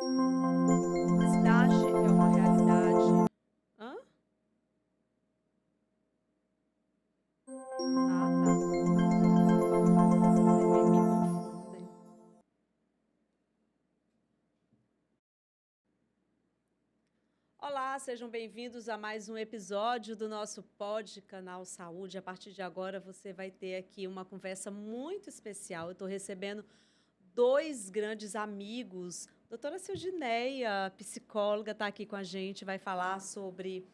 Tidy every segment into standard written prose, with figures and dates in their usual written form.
Obesidade é uma realidade. Hã? Ah, tá. Vocês me confundem. Olá, sejam bem-vindos a mais um episódio do nosso pod Canal Saúde. A partir de agora você vai ter aqui uma conversa muito especial. Eu estou recebendo 2 grandes amigos. Doutora Sildineia, psicóloga, está aqui com a gente, vai falar sobre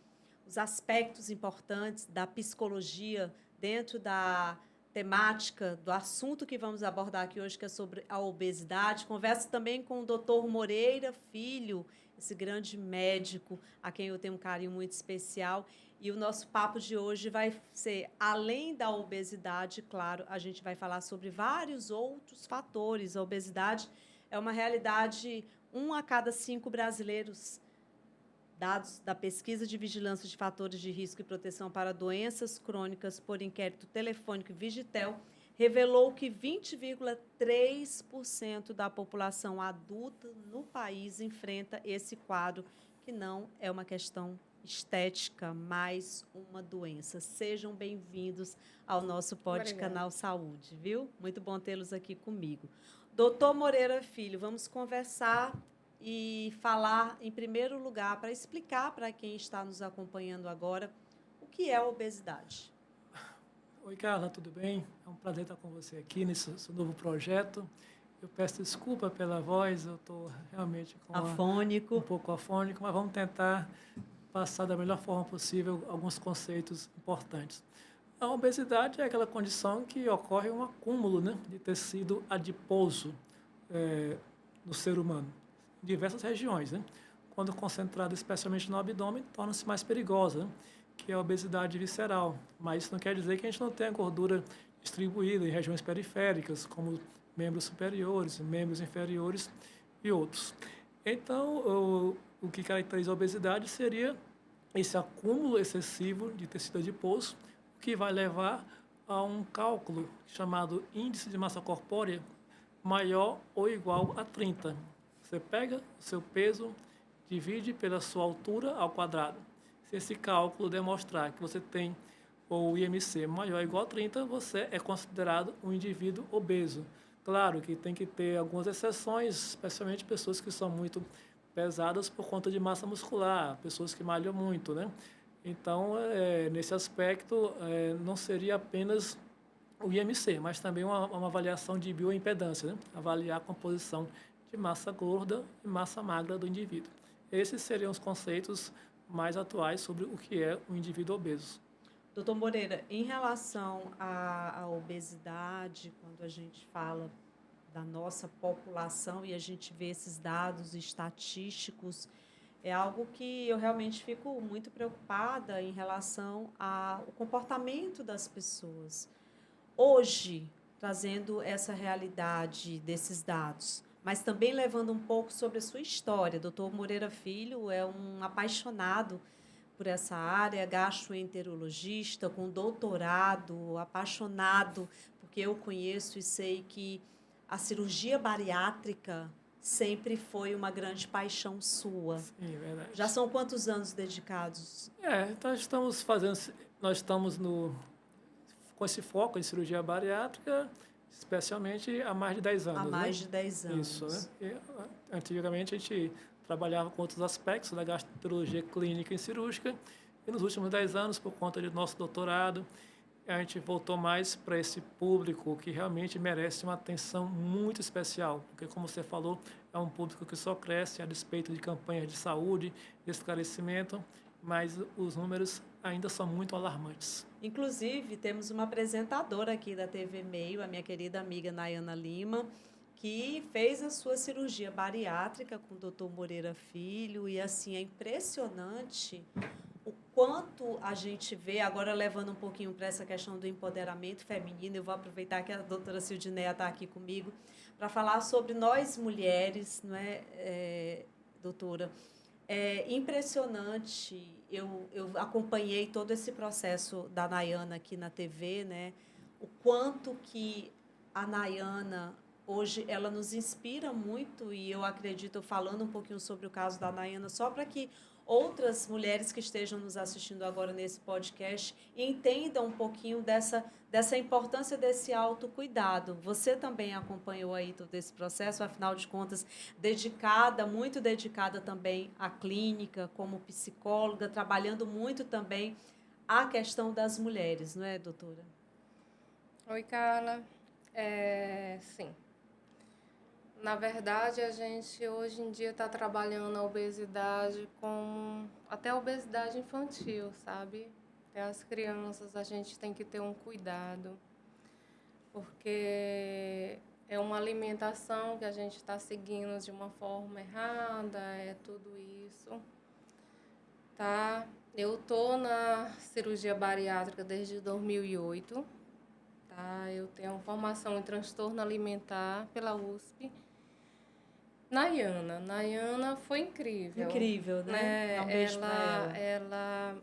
os aspectos importantes da psicologia dentro da temática, do assunto que vamos abordar aqui hoje, que é sobre a obesidade. Converso também com o doutor Moreira Filho, esse grande médico, a quem eu tenho um carinho muito especial. E o nosso papo de hoje vai ser, além da obesidade, claro, a gente vai falar sobre vários outros fatores. A obesidade é uma realidade, 1 a cada 5 brasileiros. Dados da Pesquisa de Vigilância de Fatores de Risco e Proteção para Doenças Crônicas por Inquérito Telefônico Vigitel revelou que 20,3% da população adulta no país enfrenta esse quadro, que não é uma questão estética, mas uma doença. Sejam bem-vindos ao nosso Pod Obrigada. Canal Saúde, viu? Muito bom tê-los aqui comigo. Doutor Moreira Filho, vamos conversar e falar, em primeiro lugar, para explicar para quem está nos acompanhando agora o que é a obesidade. Oi, Carla, tudo bem? É um prazer estar com você aqui nesse seu novo projeto. Eu peço desculpa pela voz, eu estou realmente um Afônico. pouco afônico, mas vamos tentar passar da melhor forma possível alguns conceitos importantes. A obesidade é aquela condição que ocorre um acúmulo, né, de tecido adiposo no ser humano, em diversas regiões, né? Quando concentrada especialmente no abdômen, torna-se mais perigosa, né? Que é a obesidade visceral. Mas isso não quer dizer que a gente não tenha gordura distribuída em regiões periféricas, como membros superiores, membros inferiores e outros. Então, o que caracteriza a obesidade seria esse acúmulo excessivo de tecido adiposo, o que vai levar a um cálculo chamado índice de massa corpórea maior ou igual a 30. Você pega o seu peso, divide pela sua altura ao quadrado. Se esse cálculo demonstrar que você tem o IMC maior ou igual a 30, você é considerado um indivíduo obeso. Claro que tem que ter algumas exceções, especialmente pessoas que são muito pesadas por conta de massa muscular, pessoas que malham muito, né? Então, nesse aspecto, não seria apenas o IMC, mas também uma avaliação de bioimpedância, né? Avaliar a composição de massa gorda e massa magra do indivíduo. Esses seriam os conceitos mais atuais sobre o que é um indivíduo obeso. Doutor Moreira, em relação à obesidade, quando a gente fala da nossa população e a gente vê esses dados estatísticos, é algo que eu realmente fico muito preocupada em relação ao comportamento das pessoas. Hoje, trazendo essa realidade desses dados, mas também levando um pouco sobre a sua história. Doutor Moreira Filho é um apaixonado por essa área, gastroenterologista, com doutorado, apaixonado, porque eu conheço e sei que a cirurgia bariátrica sempre foi uma grande paixão sua. Sim, é Já verdade. são quantos anos dedicados? Então nós estamos com esse foco em cirurgia bariátrica, especialmente há mais de 10 Há anos, né? mais de 10 Isso, né? anos. Antigamente a gente trabalhava com outros aspectos da gastroenterologia clínica e cirúrgica, e nos últimos 10 anos, por conta do nosso doutorado, a gente voltou mais para esse público que realmente merece uma atenção muito especial, porque, como você falou, é um público que só cresce a despeito de campanhas de saúde, de esclarecimento, mas os números ainda são muito alarmantes. Inclusive, temos uma apresentadora aqui da TV Meio, a minha querida amiga Nayana Lima, que fez a sua cirurgia bariátrica com o doutor Moreira Filho, e assim, é impressionante o quanto a gente vê, agora levando um pouquinho para essa questão do empoderamento feminino, eu vou aproveitar que a doutora Sildineia está aqui comigo, para falar sobre nós mulheres, não é, doutora? É impressionante, eu acompanhei todo esse processo da Nayana aqui na TV, né? O quanto que a Nayana hoje ela nos inspira muito e eu acredito, falando um pouquinho sobre o caso da Nayana, só para que outras mulheres que estejam nos assistindo agora nesse podcast entendam um pouquinho dessa importância desse autocuidado. Você também acompanhou aí todo esse processo, afinal de contas, dedicada, muito dedicada também à clínica, como psicóloga, trabalhando muito também a questão das mulheres, não é, doutora? Oi, Carla. Sim. Na verdade, a gente hoje em dia está trabalhando a obesidade com até a obesidade infantil, sabe? Até as crianças a gente tem que ter um cuidado, porque é uma alimentação que a gente está seguindo de uma forma errada, é tudo isso, tá? Eu tô na cirurgia bariátrica desde 2008, tá? Eu tenho formação em transtorno alimentar pela USP. Nayana foi incrível. Incrível, né? Dá um beijo pra ela.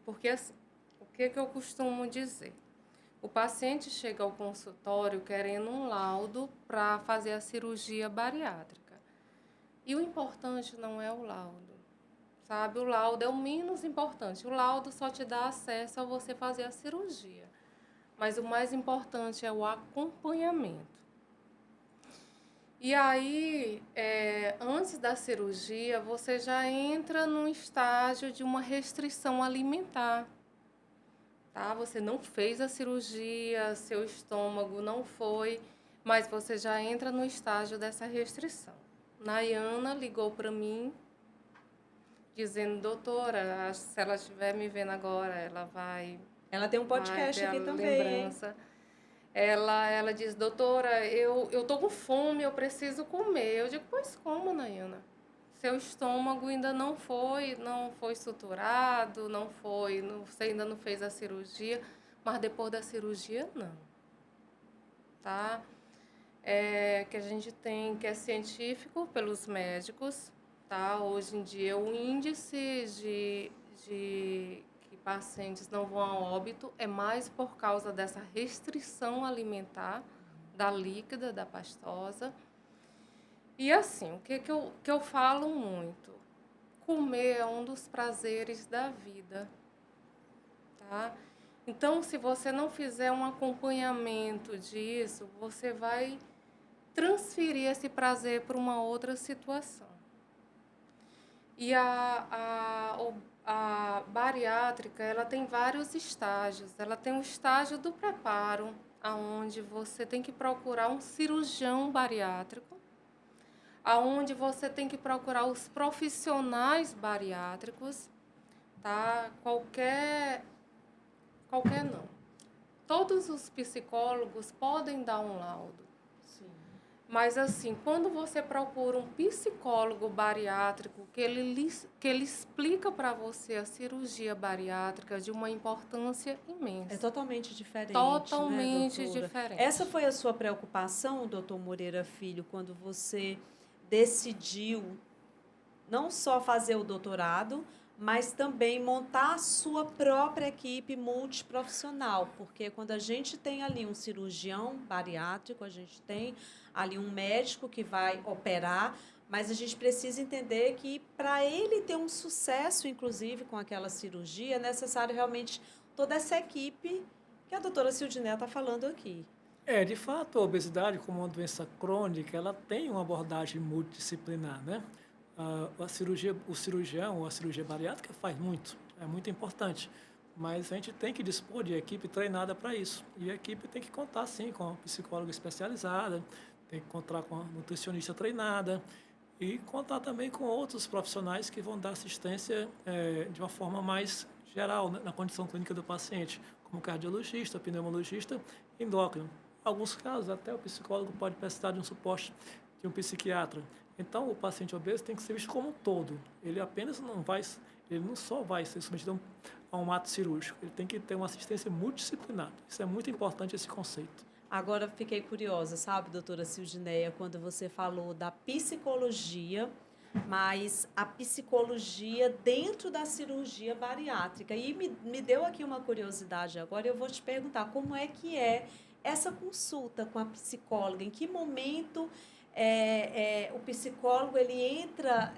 Porque assim, o que eu costumo dizer? O paciente chega ao consultório querendo um laudo para fazer a cirurgia bariátrica. E o importante não é o laudo, sabe? O laudo é o menos importante. O laudo só te dá acesso a você fazer a cirurgia. Mas o mais importante é o acompanhamento. E aí, antes da cirurgia, você já entra num estágio de uma restrição alimentar. Tá? Você não fez a cirurgia, seu estômago não foi, mas você já entra no estágio dessa restrição. Nayana ligou para mim, dizendo, doutora, se ela estiver me vendo agora, ela vai... Ela tem um podcast aqui também, lembrança. Ela diz, doutora, eu tô com fome, eu preciso comer. Eu digo, pois coma, Nayana. Seu estômago ainda não foi suturado, você ainda não fez a cirurgia, mas depois da cirurgia, não. Tá? Que a gente tem, que é científico pelos médicos, tá? Hoje em dia, o índice de que pacientes não vão a óbito é mais por causa dessa restrição alimentar da líquida, da pastosa. E assim, o que eu falo muito? Comer é um dos prazeres da vida, tá? Então, se você não fizer um acompanhamento disso, você vai transferir esse prazer para uma outra situação. E a bariátrica, ela tem vários estágios. Ela tem o estágio do preparo, aonde você tem que procurar um cirurgião bariátrico, aonde você tem que procurar os profissionais bariátricos, tá? Qualquer não. Todos os psicólogos podem dar um laudo. Sim. Mas assim, quando você procura um psicólogo bariátrico que ele explica para você a cirurgia bariátrica de uma importância imensa. É totalmente diferente, totalmente, né, doutora? diferente. Essa foi a sua preocupação, doutor Moreira Filho, quando você decidiu não só fazer o doutorado, mas também montar a sua própria equipe multiprofissional, porque quando a gente tem ali um cirurgião bariátrico, a gente tem ali um médico que vai operar, mas a gente precisa entender que para ele ter um sucesso, inclusive, com aquela cirurgia, é necessário realmente toda essa equipe que a doutora Sildiné está falando aqui. De fato, a obesidade, como uma doença crônica, ela tem uma abordagem multidisciplinar, né? O cirurgião ou a cirurgia bariátrica faz muito, é muito importante, mas a gente tem que dispor de equipe treinada para isso. E a equipe tem que contar, sim, com uma psicóloga especializada, tem que contar com uma nutricionista treinada e contar também com outros profissionais que vão dar assistência de uma forma mais geral, né, na condição clínica do paciente, como cardiologista, pneumologista, endócrino. Em alguns casos, até o psicólogo pode precisar de um suporte de um psiquiatra. Então, o paciente obeso tem que ser visto como um todo. Ele não só vai ser submetido a um ato cirúrgico, ele tem que ter uma assistência multidisciplinar. Isso é muito importante, esse conceito. Agora, fiquei curiosa, sabe, doutora Sildinéia, quando você falou da psicologia, mas a psicologia dentro da cirurgia bariátrica. E me deu aqui uma curiosidade agora, eu vou te perguntar como é que é essa consulta com a psicóloga, em que momento o psicólogo ele entra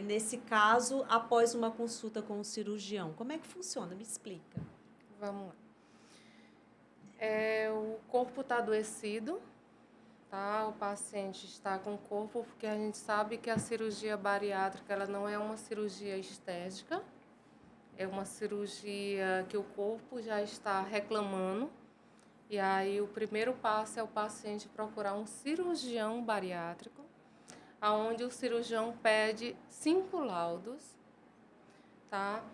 nesse caso após uma consulta com o cirurgião? Como é que funciona? Me explica. Vamos lá. O corpo está adoecido, tá? O paciente está com o corpo, porque a gente sabe que a cirurgia bariátrica ela não é uma cirurgia estética, é uma cirurgia que o corpo já está reclamando. E aí o primeiro passo é o paciente procurar um cirurgião bariátrico, aonde o cirurgião pede 5 laudos, tá?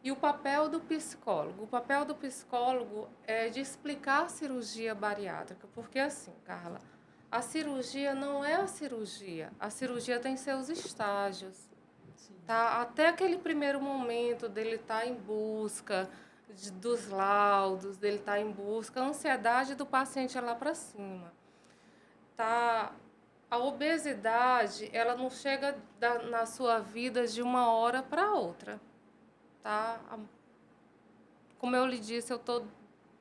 E o papel do psicólogo? O papel do psicólogo é de explicar a cirurgia bariátrica, porque assim, Carla, a cirurgia não é a cirurgia tem seus estágios, tá? Até aquele primeiro momento dele estar em busca dos laudos, dele estar em busca, a ansiedade do paciente é lá para cima, tá? A obesidade, ela não chega na sua vida de uma hora para outra, tá? Como eu lhe disse, eu estou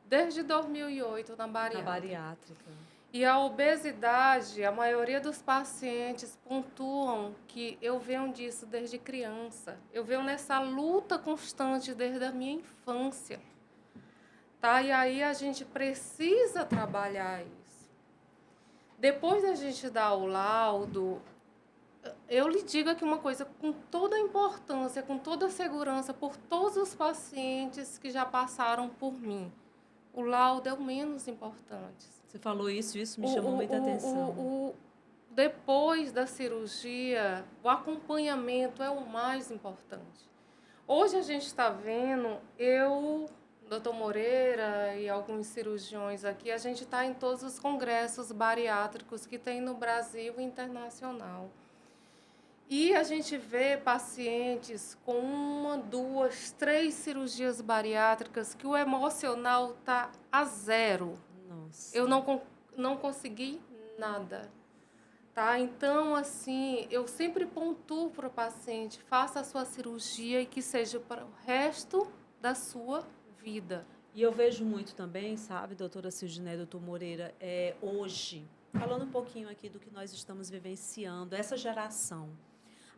desde 2008 na bariátrica. E a obesidade, a maioria dos pacientes pontuam que eu venho disso desde criança. Eu venho nessa luta constante desde a minha infância, tá? E aí a gente precisa trabalhar isso. Depois da gente dar o laudo, eu lhe digo aqui uma coisa, com toda a importância, com toda a segurança, por todos os pacientes que já passaram por mim, o laudo é o menos importante. Você falou isso me chamou muita atenção. Depois da cirurgia, o acompanhamento é o mais importante. Hoje a gente está vendo, Dr. Moreira e alguns cirurgiões aqui, a gente está em todos os congressos bariátricos que tem no Brasil e internacional. E a gente vê pacientes com 1, 2, 3 cirurgias bariátricas que o emocional está a 0. Nossa. Eu não consegui nada, tá? Então, assim, eu sempre pontuo para o paciente, faça a sua cirurgia e que seja para o resto da sua vida. E eu vejo muito também, sabe, doutora Silginé, doutor Moreira, hoje, falando um pouquinho aqui do que nós estamos vivenciando, essa geração,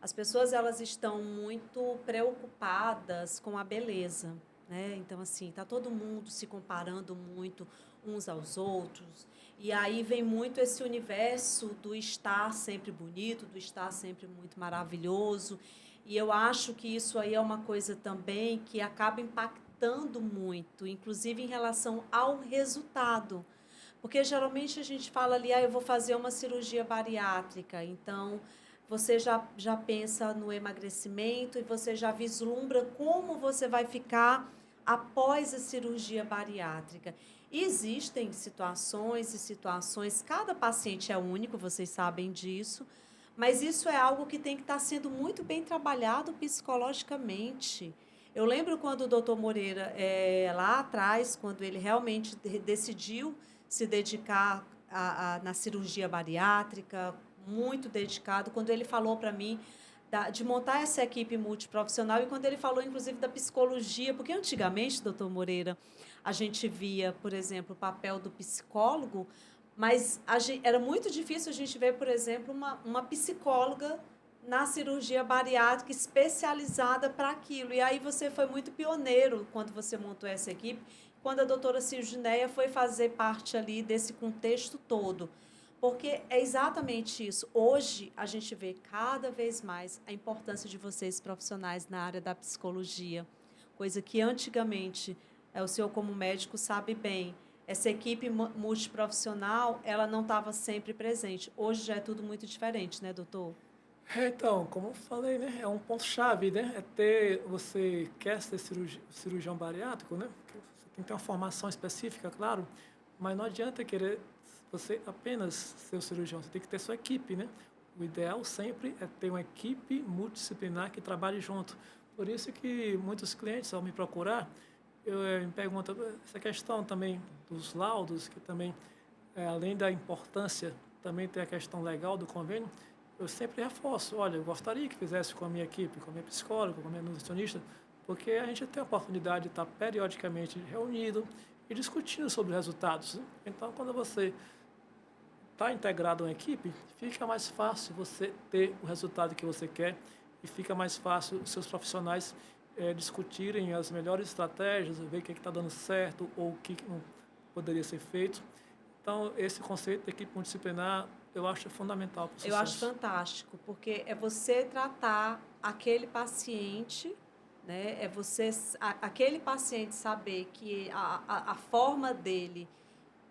as pessoas elas estão muito preocupadas com a beleza, né? Então, assim, está todo mundo se comparando muito uns aos outros, e aí vem muito esse universo do estar sempre bonito, do estar sempre muito maravilhoso, e eu acho que isso aí é uma coisa também que acaba impactando muito, inclusive em relação ao resultado, porque geralmente a gente fala ali, eu vou fazer uma cirurgia bariátrica, então você já pensa no emagrecimento e você já vislumbra como você vai ficar após a cirurgia bariátrica. Existem situações e situações, cada paciente é único, vocês sabem disso, mas isso é algo que tem que estar sendo muito bem trabalhado psicologicamente. Eu lembro quando o doutor Moreira, lá atrás, quando ele realmente decidiu se dedicar na cirurgia bariátrica, muito dedicado, quando ele falou para mim de montar essa equipe multiprofissional e quando ele falou, inclusive, da psicologia, porque antigamente, doutor Moreira, a gente via, por exemplo, o papel do psicólogo, mas era muito difícil a gente ver, por exemplo, uma psicóloga na cirurgia bariátrica especializada para aquilo. E aí você foi muito pioneiro quando você montou essa equipe, quando a doutora Silginéia foi fazer parte ali desse contexto todo. Porque é exatamente isso. Hoje, a gente vê cada vez mais a importância de vocês profissionais na área da psicologia, coisa que antigamente, o senhor como médico sabe bem, essa equipe multiprofissional, ela não estava sempre presente. Hoje já é tudo muito diferente, né, doutor? Então, como eu falei, né, é um ponto-chave, né? Você quer ser cirurgião bariátrico, né? Você tem que ter uma formação específica, claro, mas não adianta querer você apenas ser o cirurgião, você tem que ter sua equipe, né? O ideal sempre é ter uma equipe multidisciplinar que trabalhe junto. Por isso que muitos clientes, ao me procurar, me perguntam essa questão também dos laudos, que também, além da importância, também tem a questão legal do convênio. Eu sempre reforço, olha, eu gostaria que fizesse com a minha equipe, com a minha psicóloga, com a minha nutricionista, porque a gente tem a oportunidade de estar periodicamente reunido e discutindo sobre resultados, né? Então, quando você está integrado a uma equipe, fica mais fácil você ter o resultado que você quer e fica mais fácil os seus profissionais discutirem as melhores estratégias, ver o que está dando certo ou o que não poderia ser feito. Então, esse conceito de equipe multidisciplinar, eu acho fundamental para o sucesso. Eu acho fantástico, porque é você tratar aquele paciente, né? É você, aquele paciente saber que a forma dele,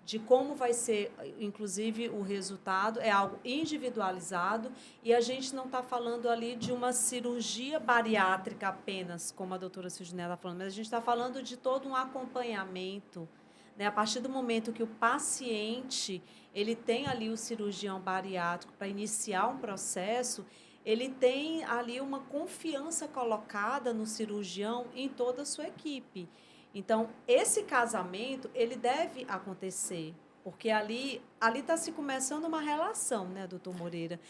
de como vai ser, inclusive, o resultado, é algo individualizado e a gente não está falando ali de uma cirurgia bariátrica apenas, como a doutora Silginela está falando, mas a gente está falando de todo um acompanhamento, né? A partir do momento que o paciente ele tem ali o cirurgião bariátrico para iniciar um processo, ele tem ali uma confiança colocada no cirurgião em toda a sua equipe. Então, esse casamento, ele deve acontecer, porque ali está se começando uma relação, né, doutor Moreira?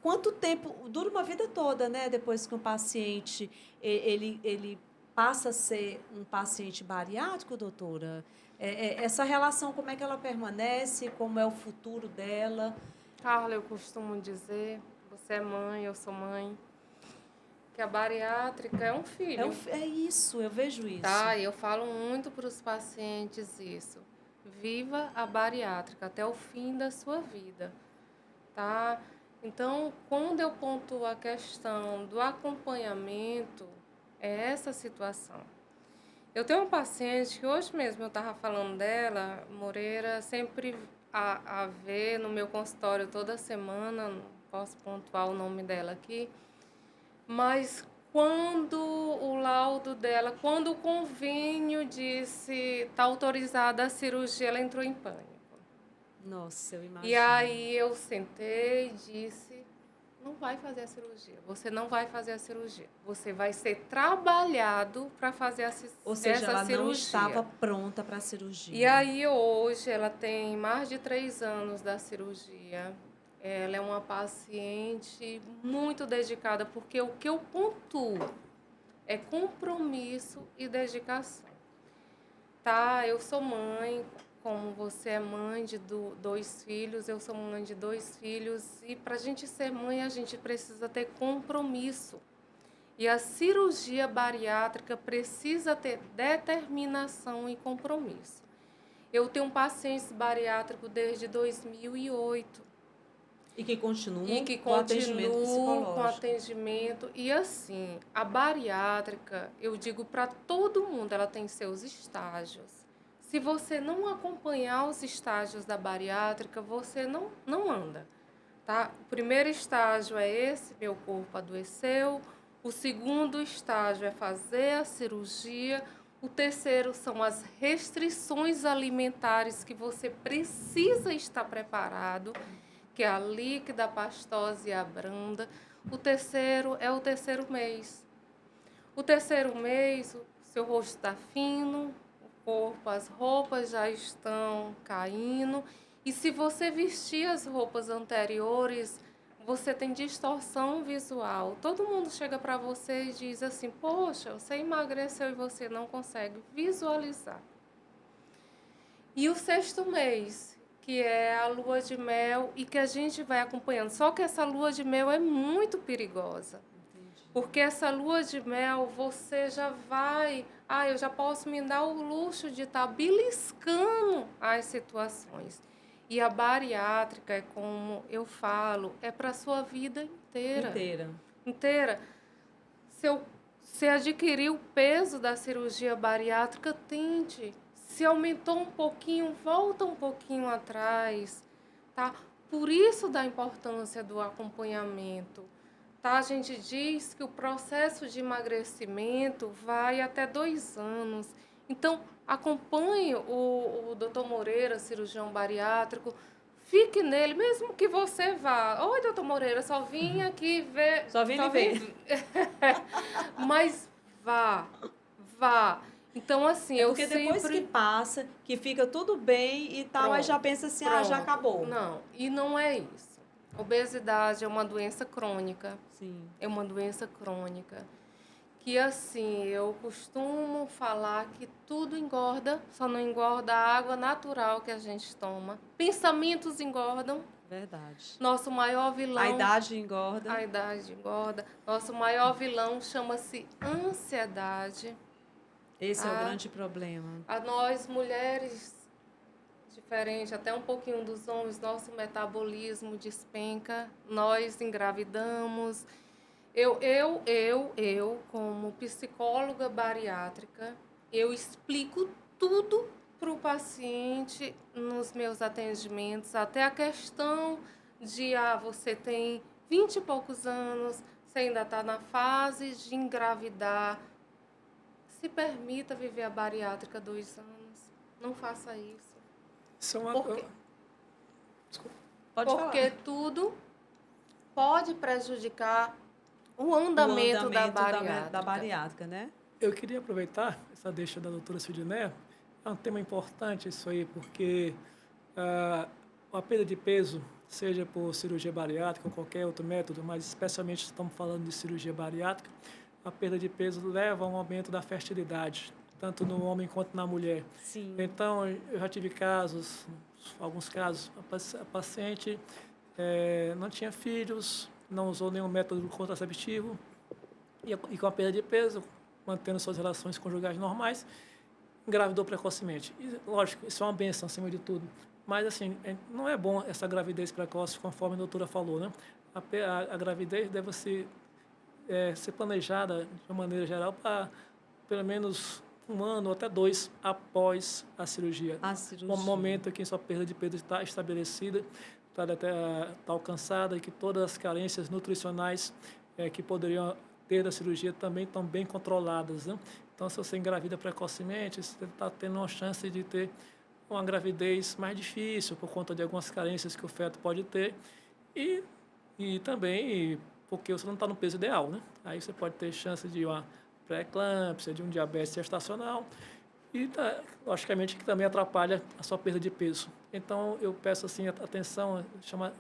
Quanto tempo, dura uma vida toda, né, depois que um paciente, ele passa a ser um paciente bariátrico, doutora? Essa relação, como é que ela permanece, como é o futuro dela? Carla, eu costumo dizer, você é mãe, eu sou mãe, que a bariátrica é um filho. É isso, eu vejo isso. Tá, eu falo muito para os pacientes isso. Viva a bariátrica até o fim da sua vida, tá? Então, quando eu pontuo a questão do acompanhamento, é essa situação. Eu tenho uma paciente que hoje mesmo eu estava falando dela, Moreira, sempre a ver no meu consultório toda semana, não posso pontuar o nome dela aqui, mas quando o laudo dela, quando o convênio disse está autorizada a cirurgia, ela entrou em pânico. Nossa, eu imagino. E aí eu sentei e disse, não vai fazer a cirurgia, você não vai fazer a cirurgia, você vai ser trabalhado para fazer essa cirurgia. Ou seja, ela não estava pronta para a cirurgia. E aí hoje ela tem mais de 3 anos da cirurgia. Ela é uma paciente muito dedicada, porque o que eu pontuo é compromisso e dedicação. Tá, eu sou mãe, como você é mãe de 2 filhos, eu sou mãe de 2 filhos, e para a gente ser mãe, a gente precisa ter compromisso. E a cirurgia bariátrica precisa ter determinação e compromisso. Eu tenho pacientes bariátricos desde 2008. E que continuam com atendimento psicológico. Com atendimento. E assim, a bariátrica, eu digo para todo mundo, ela tem seus estágios. Se você não acompanhar os estágios da bariátrica, você não anda. Tá? O primeiro estágio é esse, meu corpo adoeceu. O segundo estágio é fazer a cirurgia. O terceiro são as restrições alimentares que você precisa estar preparado, que é a líquida, a pastosa e a branda. O terceiro é o terceiro mês. O terceiro mês, o seu rosto está fino, o corpo, as roupas já estão caindo. E se você vestir as roupas anteriores, você tem distorção visual. Todo mundo chega para você e diz assim, poxa, você emagreceu e você não consegue visualizar. E o sexto mês, que é a lua de mel e que a gente vai acompanhando. Só que essa lua de mel é muito perigosa. Entendi. Porque essa lua de mel, você já vai... eu já posso me dar o luxo de estar beliscando as situações. E a bariátrica, é como eu falo, é para a sua vida inteira. Inteira. Se você adquirir o peso da cirurgia bariátrica, tente. Se aumentou um pouquinho, volta um pouquinho atrás, tá? Por isso da importância do acompanhamento, tá? A gente diz que o processo de emagrecimento vai até 2 anos. Então, acompanhe o doutor Moreira, cirurgião bariátrico, fique nele, mesmo que você vá. Oi, doutor Moreira, só vim aqui ver... Só vim ver. Mas vá. Então, assim, porque depois que passa, que fica tudo bem e tal, aí já pensa assim, já acabou. Não, e não é isso. Obesidade é uma doença crônica. Sim. É uma doença crônica que assim, eu costumo falar que tudo engorda, só não engorda a água natural que a gente toma. Pensamentos engordam. Verdade. Nosso maior A vilão, idade engorda. a idade engorda. Nosso maior vilão chama-se ansiedade. Esse é o Tá? grande problema. A nós mulheres, diferente até um pouquinho dos homens, nosso metabolismo despenca, nós engravidamos. Como psicóloga bariátrica, eu explico tudo para o paciente nos meus atendimentos, até a questão de, você tem 20 e poucos anos, você ainda está na fase de engravidar, se permita viver a bariátrica 2 anos, não faça isso. Isso é uma Por quê? Desculpa. Pode Porque falar. tudo pode prejudicar o O andamento da andamento bariátrica. da bariátrica, né? Eu queria aproveitar essa deixa da doutora Sildinéia. É um tema importante isso aí, porque a perda de peso, seja por cirurgia bariátrica ou qualquer outro método, mas especialmente estamos falando de cirurgia bariátrica, a perda de peso leva a um aumento da fertilidade, tanto no homem quanto na mulher. Sim. Então, eu já tive casos, alguns casos, a paciente não tinha filhos, não usou nenhum método contraceptivo, e com a perda de peso, mantendo suas relações conjugais normais, engravidou precocemente. E, lógico, isso é uma benção, acima de tudo. Mas, assim, não é bom essa gravidez precoce, conforme a doutora falou, né? A gravidez deve ser planejada, de uma maneira geral, para pelo menos 1 ano ou até 2 após a cirurgia. A cirurgia. No momento em que sua perda de peso está estabelecida, está alcançada, e que todas as carências nutricionais que poderiam ter da cirurgia também estão bem controladas, né? Então, se você engravida precocemente, você está tendo uma chance de ter uma gravidez mais difícil por conta de algumas carências que o feto pode ter e também porque você não está no peso ideal, né? Aí você pode ter chance de uma pré-eclâmpsia, de um diabetes gestacional e, logicamente, que também atrapalha a sua perda de peso. Então, eu peço assim atenção, chamar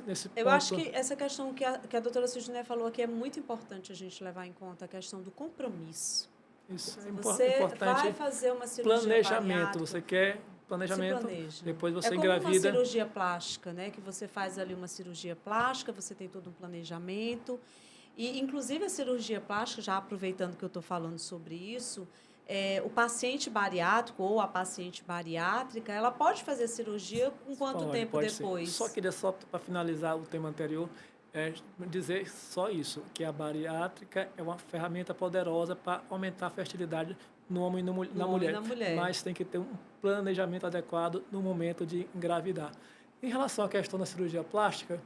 nesse ponto. Eu acho que essa questão que a doutora Sildinéia falou aqui é muito importante a gente levar em conta, a questão do compromisso. Isso é Você importante. vai fazer uma cirurgia Planejamento. bariátrica, Você quer planejamento, se planeja. depois você é como engravida. uma cirurgia plástica, né? Que você faz ali uma cirurgia plástica, você tem todo um planejamento. E, inclusive, a cirurgia plástica, já aproveitando que eu estou falando sobre isso, o paciente bariátrico ou a paciente bariátrica, ela pode fazer a cirurgia com quanto tempo depois? Só queria, para finalizar o tema anterior, dizer só isso, que a bariátrica é uma ferramenta poderosa para aumentar a fertilidade no homem e na mulher. Mas tem que ter um planejamento adequado no momento de engravidar. Em relação à questão da cirurgia plástica,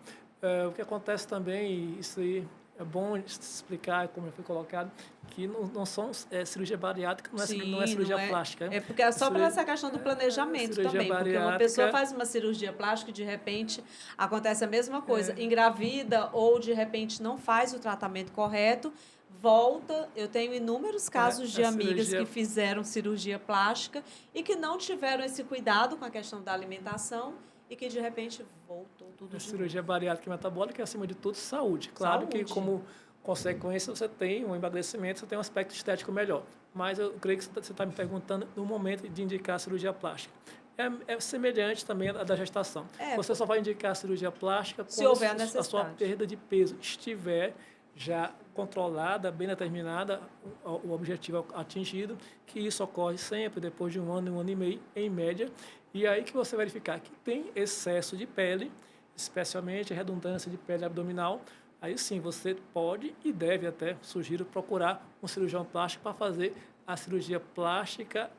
o que acontece também, e isso aí é bom explicar, como já foi colocado, que não são cirurgia bariátrica, não é cirurgia plástica. É porque é só para essa questão do planejamento também, porque uma pessoa faz uma cirurgia plástica e de repente acontece a mesma coisa, engravida ou de repente não faz o tratamento correto, volta. Eu tenho inúmeros casos de amigas que fizeram cirurgia plástica e que não tiveram esse cuidado com a questão da alimentação e que de repente voltou tudo. A cirurgia bariátrica e metabólica é, acima de tudo, saúde. Claro que, como consequência, você tem um emagrecimento, você tem um aspecto estético melhor. Mas eu creio que você está me perguntando no momento de indicar a cirurgia plástica. É semelhante também à da gestação. Você só vai indicar a cirurgia plástica quando a sua perda de peso estiver já controlada, bem determinada, o objetivo atingido, que isso ocorre sempre depois de 1 ano, 1 ano e meio, em média. E aí que você verificar que tem excesso de pele, especialmente redundância de pele abdominal, aí sim você pode e deve até, sugiro, procurar um cirurgião plástico para fazer a cirurgia plástica,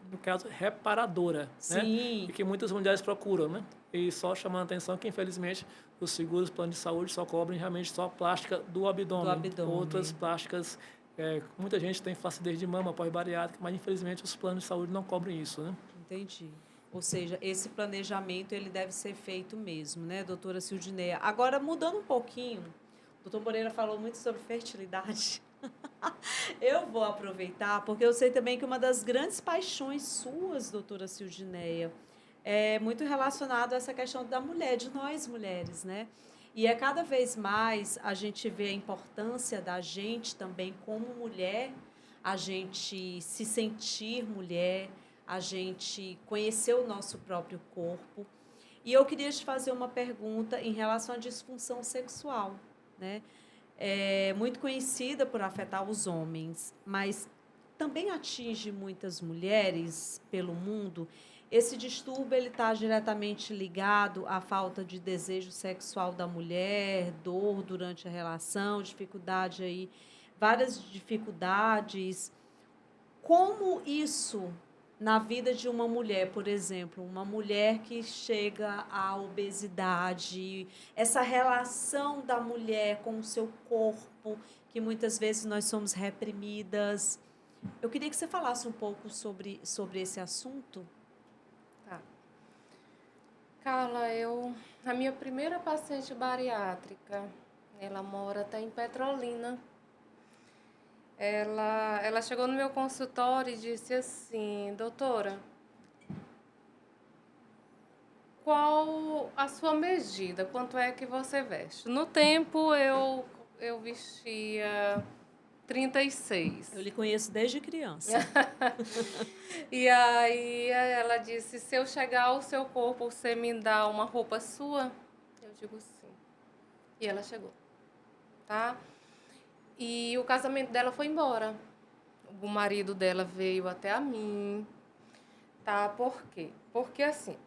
no caso, reparadora, né? E que muitas mulheres procuram, né? E só chamando a atenção que, infelizmente, os seguros, planos de saúde só cobrem realmente só a plástica do abdômen. Outras plásticas, muita gente tem flacidez de mama pós-bariátrica, mas, infelizmente, os planos de saúde não cobrem isso, né? Entendi. Ou seja, esse planejamento ele deve ser feito mesmo, né, doutora Sildinéia? Agora, mudando um pouquinho, o doutor Moreira falou muito sobre fertilidade. Eu vou aproveitar, porque eu sei também que uma das grandes paixões suas, doutora Sildinéia, é muito relacionado a essa questão da mulher, de nós mulheres, né? E é cada vez mais a gente vê a importância da gente também como mulher, a gente se sentir mulher, a gente conhecer o nosso próprio corpo. E eu queria te fazer uma pergunta em relação à disfunção sexual, né? É muito conhecida por afetar os homens, mas também atinge muitas mulheres pelo mundo. Esse distúrbio ele está diretamente ligado à falta de desejo sexual da mulher, dor durante a relação, dificuldade aí, várias dificuldades. Como isso na vida de uma mulher, por exemplo, uma mulher que chega à obesidade, essa relação da mulher com o seu corpo, que muitas vezes nós somos reprimidas. Eu queria que você falasse um pouco sobre esse assunto. Tá. Carla, a minha primeira paciente bariátrica, ela mora até em Petrolina. Ela chegou no meu consultório e disse assim: doutora, qual a sua medida? Quanto é que você veste? No tempo eu vestia 36. Eu lhe conheço desde criança. E aí ela disse: se eu chegar ao seu corpo, você me dá uma roupa sua? Eu digo sim. E ela chegou, tá? E o casamento dela foi embora. O marido dela veio até a mim, tá? Por quê? Porque assim,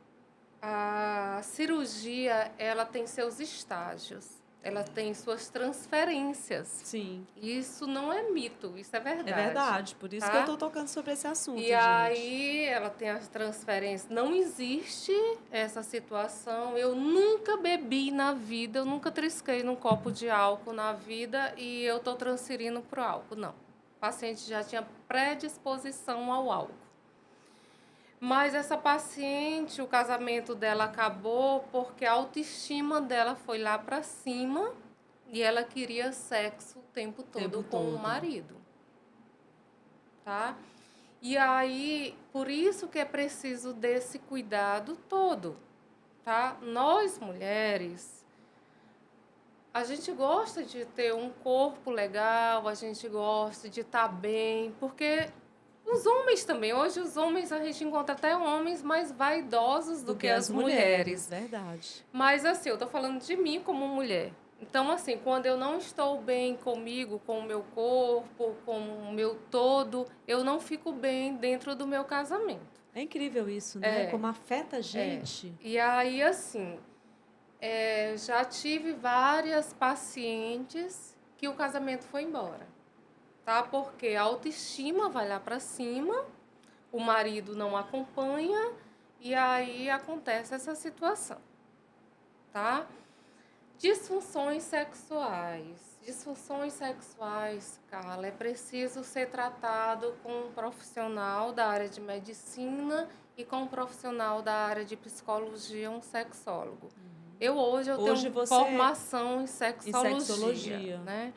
a cirurgia, ela tem seus estágios. Ela tem suas transferências. Sim. Isso não é mito, isso é verdade. É verdade, por isso tá? que eu estou tocando sobre esse assunto, E gente. aí ela tem as transferências. Não existe essa situação. Eu nunca bebi na vida, eu nunca trisquei num copo de álcool na vida e eu estou transferindo para o álcool. Não. O paciente já tinha predisposição ao álcool. Mas essa paciente, o casamento dela acabou porque a autoestima dela foi lá para cima e ela queria sexo o tempo todo com o marido. Tá? E aí, por isso que é preciso desse cuidado todo, tá? Nós, mulheres, a gente gosta de ter um corpo legal, a gente gosta de estar bem, porque os homens também, hoje os homens, a gente encontra até homens mais vaidosos do que as mulheres. Verdade. Mas assim, eu tô falando de mim como mulher. Então, assim, quando eu não estou bem comigo, com o meu corpo, com o meu todo, eu não fico bem dentro do meu casamento. É incrível isso, né? Como afeta a gente. E aí, assim, já tive várias pacientes que o casamento foi embora, tá? Porque a autoestima vai lá para cima, o marido não acompanha e aí acontece essa situação, tá? Disfunções sexuais. Disfunções sexuais, Carla, é preciso ser tratado com um profissional da área de medicina e com um profissional da área de psicologia, um sexólogo. Hoje eu tenho formação em sexologia, né?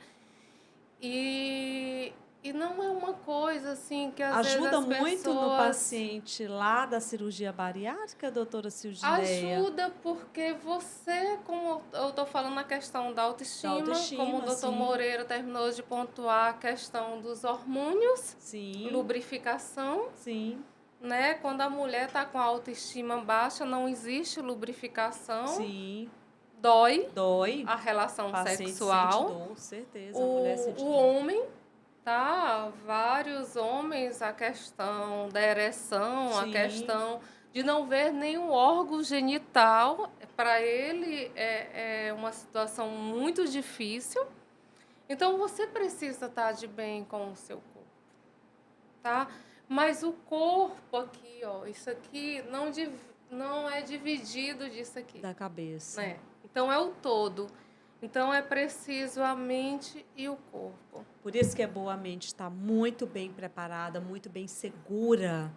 E não é uma coisa assim que às vezes as pessoas... Ajuda muito no paciente lá da cirurgia bariátrica, doutora Silgineia? Ajuda porque você, como eu estou falando na questão da autoestima, como o doutor Moreira terminou de pontuar a questão dos hormônios, lubrificação. Sim. Né? Quando a mulher está com a autoestima baixa, não existe lubrificação. Sim. Dói. Dói. A relação paciente sexual. Sente dor, certeza. A mulher sente o dor. homem, tá? Vários homens, a questão da ereção, a questão de não ver nenhum órgão genital, para ele é uma situação muito difícil. Então, você precisa estar de bem com o seu corpo, tá? Mas o corpo aqui, ó, isso aqui não é dividido disso aqui. Da cabeça. Né? Então, é o todo. Então, é preciso a mente e o corpo. Por isso que é boa a mente estar muito bem preparada, muito bem segura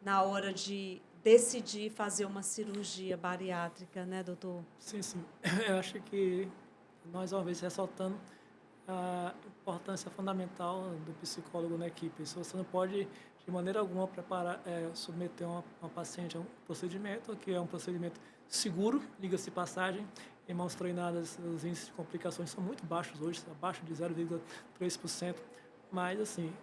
na hora de decidir fazer uma cirurgia bariátrica, né, doutor? Sim, sim. Eu acho que, mais uma vez, ressaltando a importância fundamental do psicólogo na equipe. Se você não pode, de maneira alguma, submeter uma paciente a um procedimento, que é um procedimento seguro, diga-se de passagem, em mãos treinadas, os índices de complicações são muito baixos hoje, abaixo de 0,3%. Mas, assim,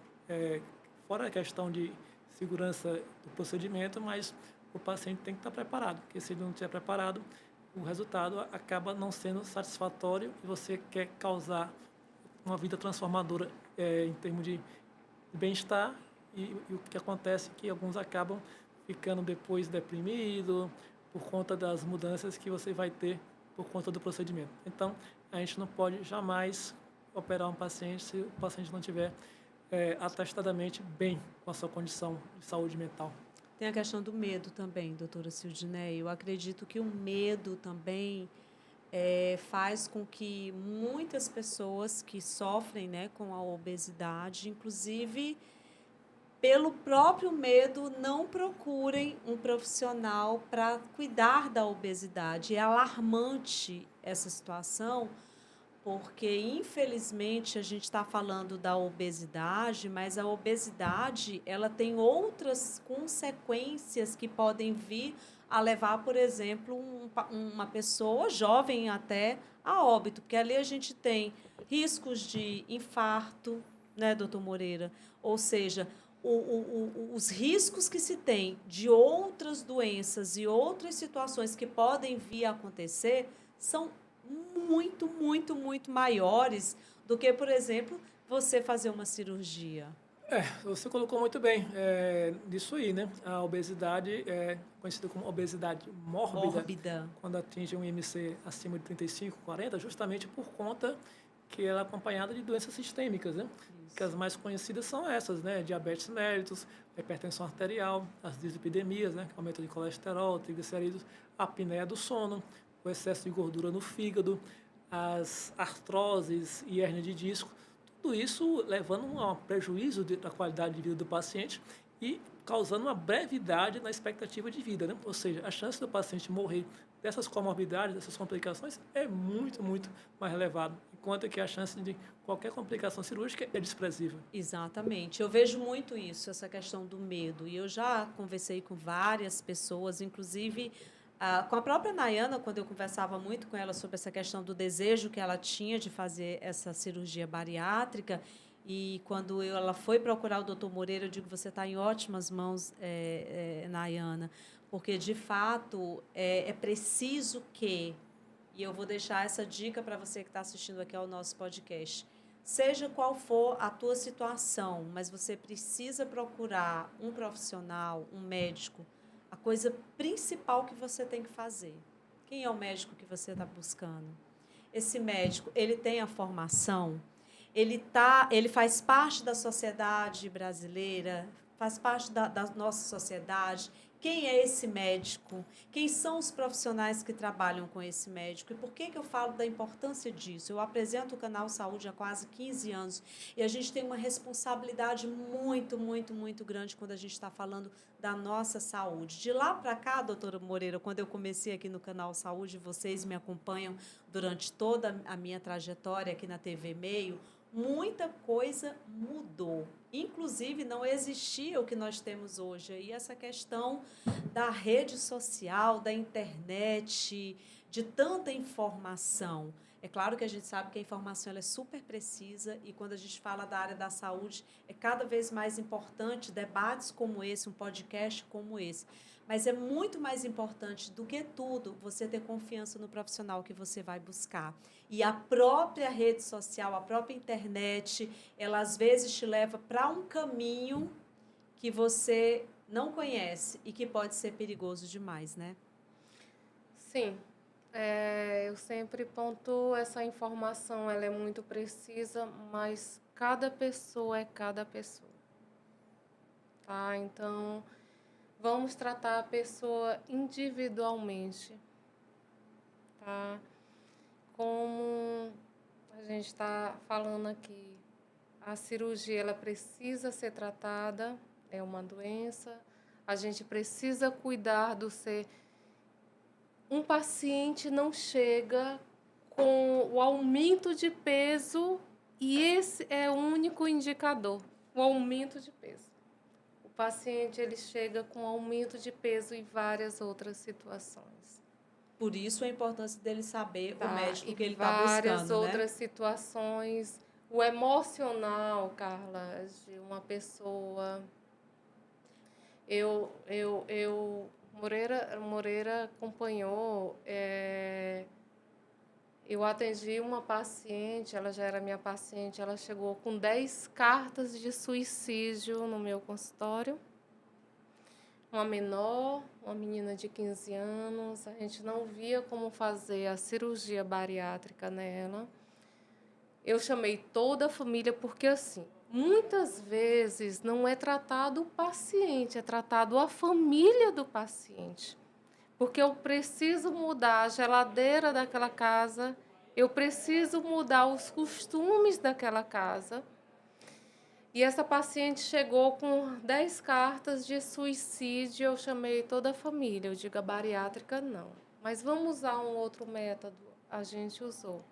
fora a questão de segurança do procedimento, mas o paciente tem que estar preparado, porque se ele não estiver preparado, o resultado acaba não sendo satisfatório e você quer causar uma vida transformadora em termos de bem-estar e o que acontece é que alguns acabam ficando depois deprimidos por conta das mudanças que você vai ter por conta do procedimento. Então, a gente não pode jamais operar um paciente se o paciente não estiver atestadamente bem com a sua condição de saúde mental. Tem a questão do medo também, doutora Sildineia. Eu acredito que o medo também faz com que muitas pessoas que sofrem, né, com a obesidade, inclusive pelo próprio medo, não procurem um profissional para cuidar da obesidade. É alarmante essa situação, porque, infelizmente, a gente está falando da obesidade, mas a obesidade ela tem outras consequências que podem vir a levar, por exemplo, uma pessoa jovem até a óbito, porque ali a gente tem riscos de infarto, né, doutor Moreira? Ou seja, os riscos que se tem de outras doenças e outras situações que podem vir a acontecer são muito, muito, muito maiores do que, por exemplo, você fazer uma cirurgia. Você colocou muito bem disso aí, né? A obesidade é conhecida como obesidade mórbida, quando atinge um IMC acima de 35, 40, justamente por conta que ela é acompanhada de doenças sistêmicas, né? Isso. Que as mais conhecidas são essas, né? Diabetes mellitus, hipertensão arterial, as dislipidemias, né? Aumento de colesterol, triglicerídeos, a apneia do sono, o excesso de gordura no fígado, as artroses e hérnia de disco. Tudo isso levando a um prejuízo da qualidade de vida do paciente e causando uma brevidade na expectativa de vida, né? Ou seja, a chance do paciente morrer dessas comorbidades, dessas complicações, é muito, muito mais elevada, enquanto que a chance de qualquer complicação cirúrgica é desprezível. Exatamente. Eu vejo muito isso, essa questão do medo. E eu já conversei com várias pessoas, inclusive com a própria Nayana, quando eu conversava muito com ela sobre essa questão do desejo que ela tinha de fazer essa cirurgia bariátrica. E quando ela foi procurar o doutor Moreira, eu digo, você está em ótimas mãos, Nayana, porque, de fato, é preciso que, e eu vou deixar essa dica para você que está assistindo aqui ao nosso podcast, seja qual for a tua situação, mas você precisa procurar um profissional, um médico, a coisa principal que você tem que fazer. Quem é o médico que você está buscando? Esse médico, ele tem a formação? Ele faz parte da sociedade brasileira, faz parte da nossa sociedade. Quem é esse médico? Quem são os profissionais que trabalham com esse médico? E por que eu falo da importância disso? Eu apresento o Canal Saúde há quase 15 anos e a gente tem uma responsabilidade muito, muito, muito grande quando a gente está falando da nossa saúde. De lá para cá, doutora Moreira, quando eu comecei aqui no Canal Saúde, vocês me acompanham durante toda a minha trajetória aqui na TV Meio, muita coisa mudou. Inclusive, não existia o que nós temos hoje. E essa questão da rede social, da internet, de tanta informação. É claro que a gente sabe que a informação ela é super precisa e quando a gente fala da área da saúde, é cada vez mais importante debates como esse, um podcast como esse. Mas é muito mais importante do que tudo você ter confiança no profissional que você vai buscar. E a própria rede social, a própria internet, ela às vezes te leva para um caminho que você não conhece e que pode ser perigoso demais, né? Sim. Eu sempre pontuo essa informação, ela é muito precisa, mas cada pessoa é cada pessoa. Tá? Então, vamos tratar a pessoa individualmente, tá? Como a gente está falando aqui, a cirurgia ela precisa ser tratada, é uma doença, a gente precisa cuidar do ser. Um paciente não chega com o aumento de peso e esse é o único indicador, o aumento de peso. O paciente ele chega com aumento de peso em várias outras situações. Por isso a importância dele saber o Tá? médico E que ele está várias buscando, né? outras situações. O emocional, Carla, de uma pessoa. Moreira acompanhou. Eu atendi uma paciente, ela já era minha paciente, ela chegou com 10 cartas de suicídio no meu consultório. Uma menor, uma menina de 15 anos, a gente não via como fazer a cirurgia bariátrica nela. Eu chamei toda a família porque, assim, muitas vezes não é tratado o paciente, é tratado a família do paciente. Porque eu preciso mudar a geladeira daquela casa, eu preciso mudar os costumes daquela casa. E essa paciente chegou com 10 cartas de suicídio, eu chamei toda a família, eu digo a bariátrica não. Mas vamos usar um outro método, a gente usou.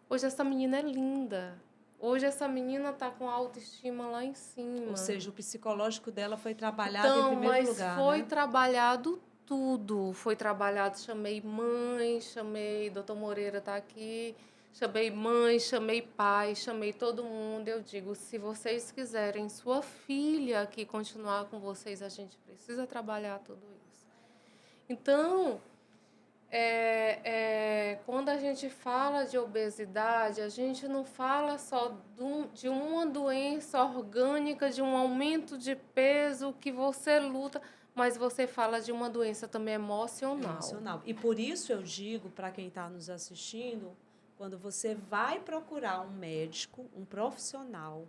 Hoje essa menina é linda. Hoje essa menina está com a autoestima lá em cima. Ou seja, o psicológico dela foi trabalhado em Então, primeiro mas lugar, foi né? trabalhado tudo. Foi trabalhado, chamei mãe, chamei, doutor Moreira está aqui, chamei mãe, chamei pai, chamei todo mundo. Eu digo, se vocês quiserem sua filha aqui continuar com vocês, a gente precisa trabalhar tudo isso. Então, quando a gente fala de obesidade, a gente não fala só de uma doença orgânica, de um aumento de peso que você luta, mas você fala de uma doença também emocional. Emocional. E por isso eu digo para quem está nos assistindo, quando você vai procurar um médico, um profissional,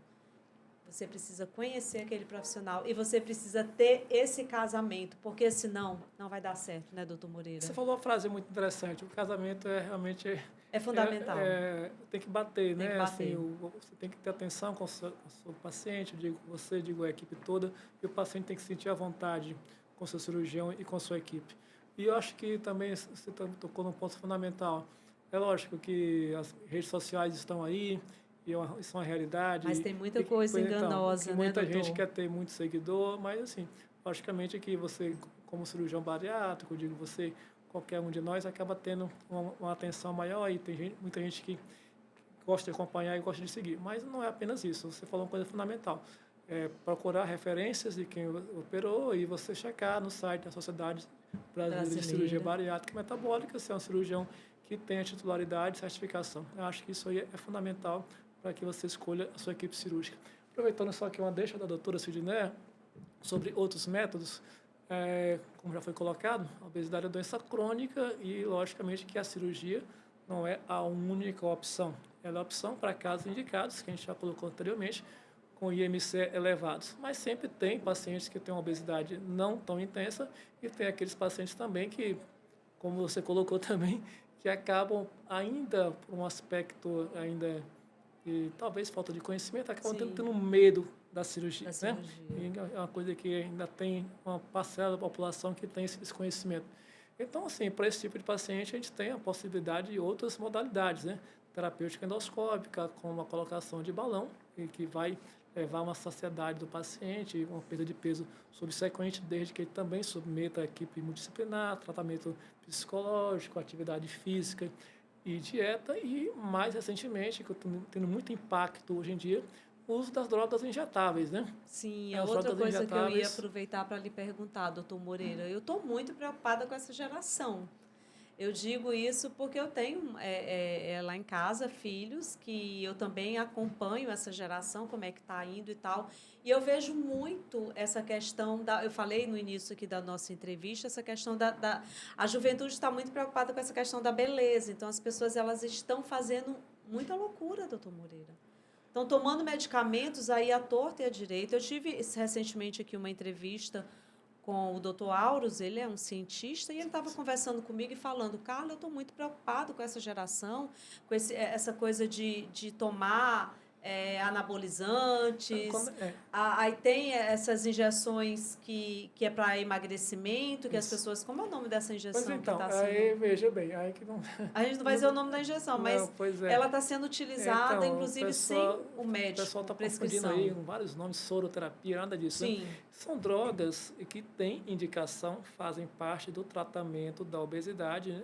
você precisa conhecer aquele profissional e você precisa ter esse casamento, porque senão não vai dar certo, né, doutor Moreira? Você falou uma frase muito interessante. O casamento é realmente É fundamental. tem que bater, Tem né? que bater. Assim, você tem que ter atenção com o seu paciente, digo você, digo a equipe toda, e o paciente tem que sentir à vontade com o seu cirurgião e com a sua equipe. E eu acho que também você tocou num ponto fundamental. É lógico que as redes sociais estão aí, e isso é uma realidade. Mas tem muita coisa enganosa, que né, muita doutor? gente quer ter muito seguidor, mas assim, logicamente que você, como cirurgião bariátrico, digo você, qualquer um de nós acaba tendo uma atenção maior e tem muita gente que gosta de acompanhar e gosta de seguir. Mas não é apenas isso, você falou uma coisa fundamental. Procurar referências de quem operou e você checar no site da Sociedade Brasileira de Cirurgia Bariátrica e Metabólica se é um cirurgião que tenha titularidade e certificação. Eu acho que isso aí é fundamental para que você escolha a sua equipe cirúrgica. Aproveitando só aqui uma deixa da doutora Sidneia sobre outros métodos, como já foi colocado, a obesidade é doença crônica e, logicamente, que a cirurgia não é a única opção. Ela é a opção para casos indicados, que a gente já colocou anteriormente, com IMC elevados. Mas sempre tem pacientes que têm uma obesidade não tão intensa e tem aqueles pacientes também que, como você colocou também, que acabam ainda, por um aspecto ainda de talvez falta de conhecimento, acabam tendo medo da cirurgia. Né? E é uma coisa que ainda tem uma parcela da população que tem esse desconhecimento. Então, assim, para esse tipo de paciente, a gente tem a possibilidade de outras modalidades, né? Terapêutica endoscópica, com a colocação de balão, que vai levar uma saciedade do paciente, uma perda de peso subsequente, desde que ele também submeta a equipe multidisciplinar, tratamento psicológico, atividade física e dieta. E, mais recentemente, que eu estou tendo muito impacto hoje em dia, o uso das drogas injetáveis, né? Sim, é outra coisa que eu ia aproveitar para lhe perguntar, doutor Moreira. Eu estou muito preocupada com essa geração. Eu digo isso porque eu tenho lá em casa filhos que eu também acompanho essa geração, como é que está indo e tal. E eu vejo muito essa questão eu falei no início aqui da nossa entrevista, essa questão a juventude está muito preocupada com essa questão da beleza. Então, as pessoas elas estão fazendo muita loucura, doutor Moreira. Estão tomando medicamentos aí à torta e à direita. Eu tive recentemente aqui uma entrevista com o doutor Auros, ele é um cientista, e ele estava conversando comigo e falando, Carla, eu estou muito preocupado com essa geração, com essa coisa de tomar anabolizantes. Aí tem essas injeções que é para emagrecimento, que as pessoas... Como é o nome dessa injeção? Pois então, que tá sendo... aí veja bem, aí que não... A gente não vai dizer o nome da injeção, mas ela está sendo utilizada, Então, inclusive, sem o médico, o pessoal está prescrição. confundindo aí vários nomes, soroterapia, nada disso. Sim. Né? São drogas que têm indicação, fazem parte do tratamento da obesidade, né?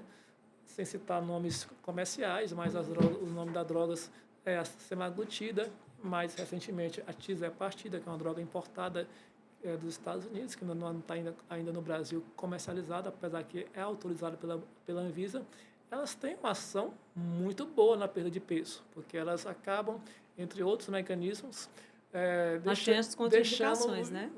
Sem citar nomes comerciais, mas o nome das drogas é a semaglutida, mais recentemente a tirzepatida, que é uma droga importada dos Estados Unidos, que não está ainda no Brasil comercializada, apesar que é autorizada pela Anvisa. Elas têm uma ação muito boa na perda de peso, porque elas acabam, entre outros mecanismos, Mas tem as contraindicações, né?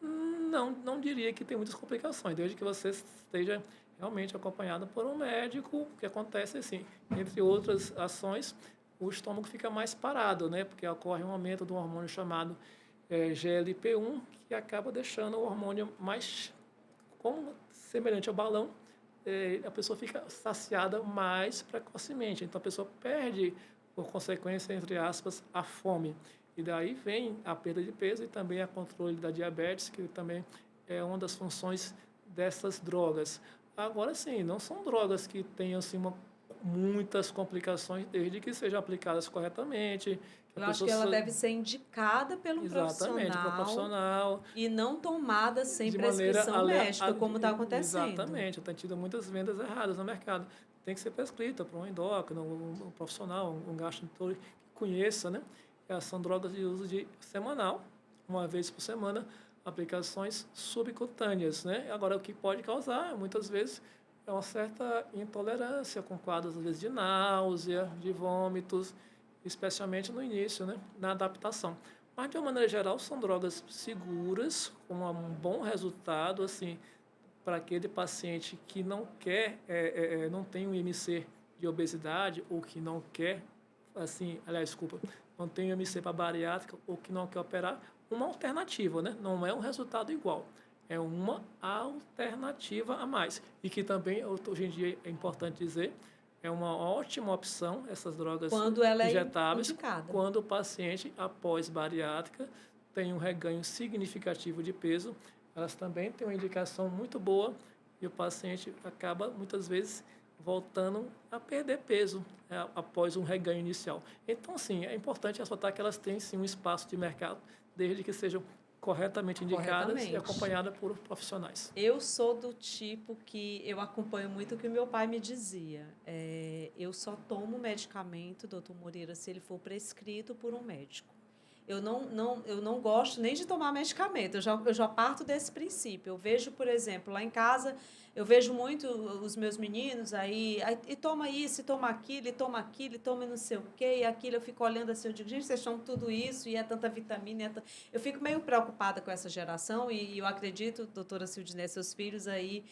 Não diria que tem muitas complicações, desde que você esteja realmente acompanhado por um médico. O que acontece assim, entre outras ações, o estômago fica mais parado, né? Porque ocorre um aumento de um hormônio chamado GLP-1, que acaba deixando o hormônio mais, como semelhante ao balão, a pessoa fica saciada mais precocemente. Então, a pessoa perde, por consequência, entre aspas, a fome. E daí vem a perda de peso e também a controle da diabetes, que também é uma das funções dessas drogas. Agora, sim, não são drogas que tenham assim, muitas complicações, desde que sejam aplicadas corretamente. Eu acho que ela deve ser indicada pelo profissional. E não tomada sem prescrição médica, como está acontecendo. Exatamente. Tem tido muitas vendas erradas no mercado. Tem que ser prescrita por um endócrino, um profissional, um gastroenterólogo que conheça, né? São drogas de uso semanal, uma vez por semana, aplicações subcutâneas, né? Agora, o que pode causar, muitas vezes, é uma certa intolerância, com quadros, às vezes, de náusea, de vômitos, especialmente no início, né? Na adaptação. Mas, de uma maneira geral, são drogas seguras, com um bom resultado, assim, para aquele paciente que não quer, não tem um IMC de obesidade, ou que não quer, assim, aliás, desculpa, não tem IMC para bariátrica, ou que não quer operar, uma alternativa, né? Não é um resultado igual. É uma alternativa a mais. E que também, hoje em dia, é importante dizer, é uma ótima opção, essas drogas quando ela injetáveis, é indicada. Quando o paciente, após bariátrica, tem um reganho significativo de peso. Elas também têm uma indicação muito boa e o paciente acaba, muitas vezes, voltando a perder peso após um reganho inicial. Então, sim, é importante ressaltar que elas têm, sim, um espaço de mercado, desde que sejam corretamente indicadas e acompanhadas por profissionais. Eu sou do tipo que eu acompanho muito o que o meu pai me dizia. Eu só tomo medicamento, doutor Moreira, se ele for prescrito por um médico. Eu não gosto nem de tomar medicamento, eu já parto desse princípio. Eu vejo, por exemplo, lá em casa, eu vejo muito os meus meninos aí, e toma isso, e toma aquilo, e toma não sei o quê, e aquilo. Eu fico olhando assim, eu digo, gente, vocês tomam tudo isso, e é tanta vitamina, eu fico meio preocupada com essa geração, e eu acredito, doutora Cildinés, seus filhos aí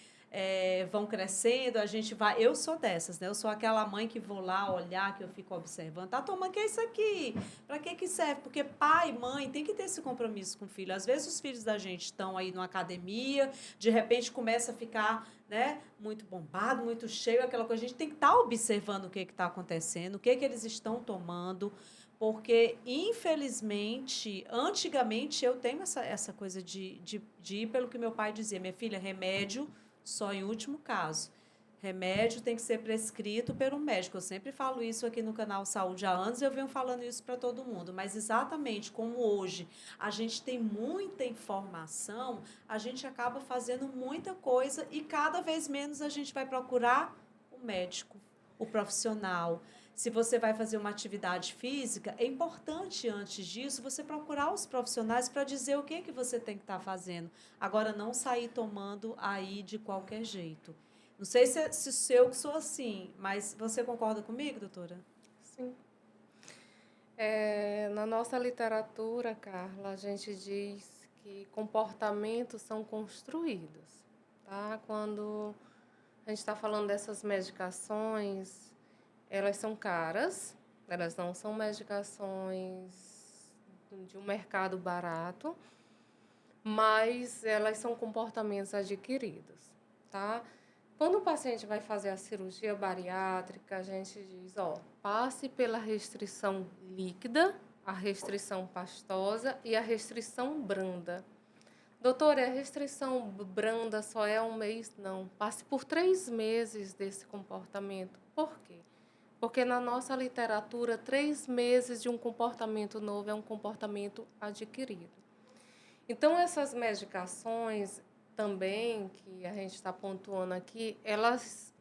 vão crescendo, a gente vai... Eu sou dessas, né? Eu sou aquela mãe que vou lá olhar, que eu fico observando. Tá tomando, que é isso aqui? Para que serve? Porque pai e mãe tem que ter esse compromisso com o filho. Às vezes os filhos da gente estão aí numa academia, de repente começa a ficar, né, muito bombado, muito cheio, aquela coisa. A gente tem que estar observando o que está acontecendo, o que eles estão tomando, porque, infelizmente, antigamente eu tenho essa coisa de ir pelo que meu pai dizia. Minha filha, remédio só em último caso. Remédio tem que ser prescrito por um médico. Eu sempre falo isso aqui no canal Saúde há anos e eu venho falando isso para todo mundo. Mas exatamente como hoje a gente tem muita informação, a gente acaba fazendo muita coisa e cada vez menos a gente vai procurar o médico, o profissional. Se você vai fazer uma atividade física, é importante, antes disso, você procurar os profissionais para dizer o que você tem que estar fazendo. Agora, não sair tomando aí de qualquer jeito. Não sei se eu sou assim, mas você concorda comigo, doutora? Sim. Na nossa literatura, Carla, a gente diz que comportamentos são construídos. Tá? Quando a gente está falando dessas medicações... Elas são caras, elas não são medicações de um mercado barato, mas elas são comportamentos adquiridos, tá? Quando o paciente vai fazer a cirurgia bariátrica, a gente diz, passe pela restrição líquida, a restrição pastosa e a restrição branda. Doutora, a restrição branda só é 1 mês? Não. Passe por 3 meses desse comportamento. Por quê? Porque na nossa literatura, 3 meses de um comportamento novo é um comportamento adquirido. Então, essas medicações também, que a gente está pontuando aqui, elas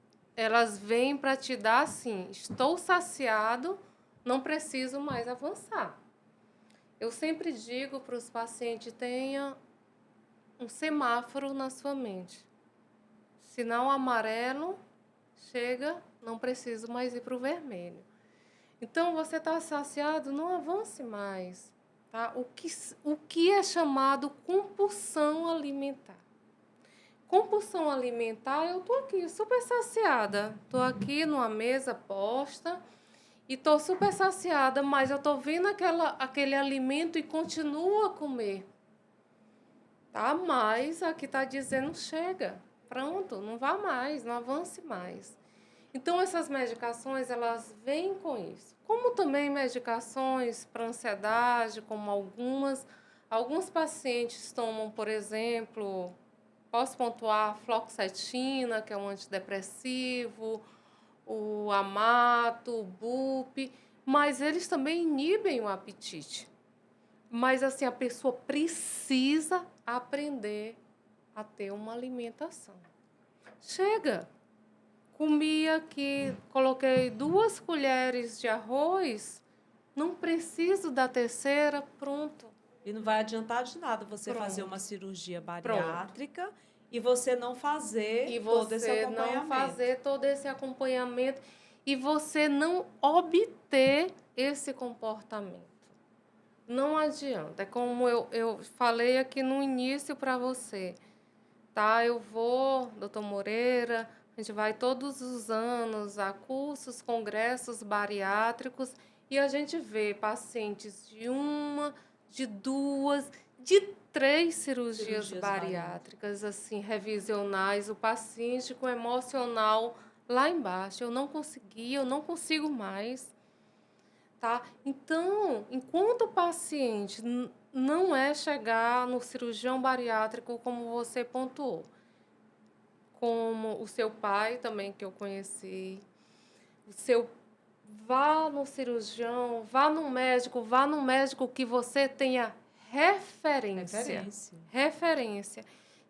vêm para te dar assim, estou saciado, não preciso mais avançar. Eu sempre digo para os pacientes, tenha um semáforo na sua mente. Sinal amarelo, chega, não preciso mais ir para o vermelho. Então, você está saciado, não avance mais. Tá? O que é chamado compulsão alimentar? Compulsão alimentar, eu estou aqui super saciada. Estou aqui numa mesa posta e estou super saciada, mas eu estou vendo aquele alimento e continuo a comer. Tá? Mas aqui está dizendo, chega, pronto, não vá mais, não avance mais. Então, essas medicações, elas vêm com isso. Como também medicações para ansiedade, como alguns pacientes tomam, por exemplo, posso pontuar fluoxetina, que é um antidepressivo, o Amato, o Bup, mas eles também inibem o apetite. Mas, assim, a pessoa precisa aprender a ter uma alimentação. Chega! Comi aqui, coloquei 2 colheres de arroz, não preciso da terceira, pronto. E não vai adiantar de nada você Pronto. fazer uma cirurgia bariátrica e você não fazer todo esse acompanhamento. Não fazer todo esse acompanhamento e você não obter esse comportamento. Não adianta. É como eu falei aqui no início para você. Tá? Eu vou, doutor Moreira, a gente vai todos os anos a cursos, congressos bariátricos e a gente vê pacientes de 1, de 2, de 3 cirurgias bariátricas, assim, revisionais, o paciente com emocional lá embaixo. Eu não consegui, eu não consigo mais. Tá? Então, enquanto o paciente não é chegar no cirurgião bariátrico como você pontuou, como o seu pai também, que eu conheci, vá no cirurgião, vá no médico que você tenha referência.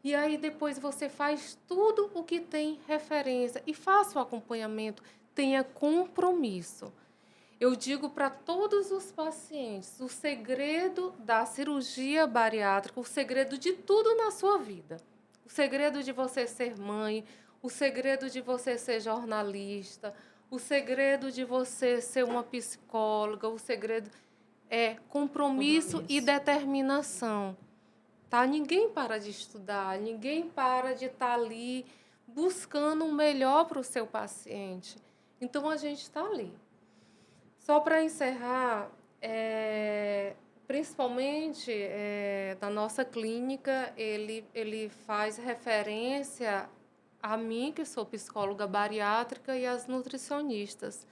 E aí depois você faz tudo o que tem referência e faça o acompanhamento, tenha compromisso. Eu digo para todos os pacientes, o segredo da cirurgia bariátrica, o segredo de tudo na sua vida, o segredo de você ser mãe, o segredo de você ser jornalista, o segredo de você ser uma psicóloga, o segredo é compromisso e determinação. Tá? Ninguém para de estudar, ninguém para de estar ali buscando o melhor para o seu paciente. Então, a gente está ali. Só para encerrar, principalmente na nossa clínica, ele faz referência a mim, que sou psicóloga bariátrica, e as nutricionistas.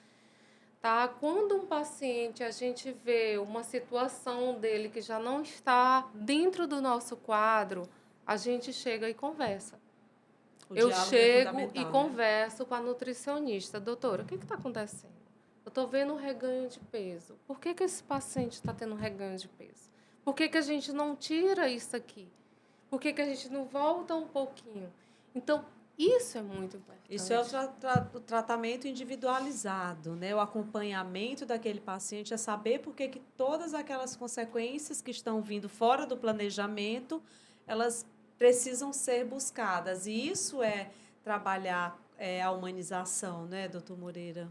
Tá? Quando um paciente, a gente vê uma situação dele que já não está dentro do nosso quadro, a gente chega e conversa. Eu chego e converso com a nutricionista. Doutora, o que está acontecendo? Eu estou vendo reganho de peso. Por que esse paciente está tendo reganho de peso? Por que a gente não tira isso aqui? Por que a gente não volta um pouquinho? Então, isso é muito importante. Isso é o tratamento individualizado, né? O acompanhamento daquele paciente, é saber por que todas aquelas consequências que estão vindo fora do planejamento, elas precisam ser buscadas. E isso é trabalhar a humanização, né, doutor Moreira?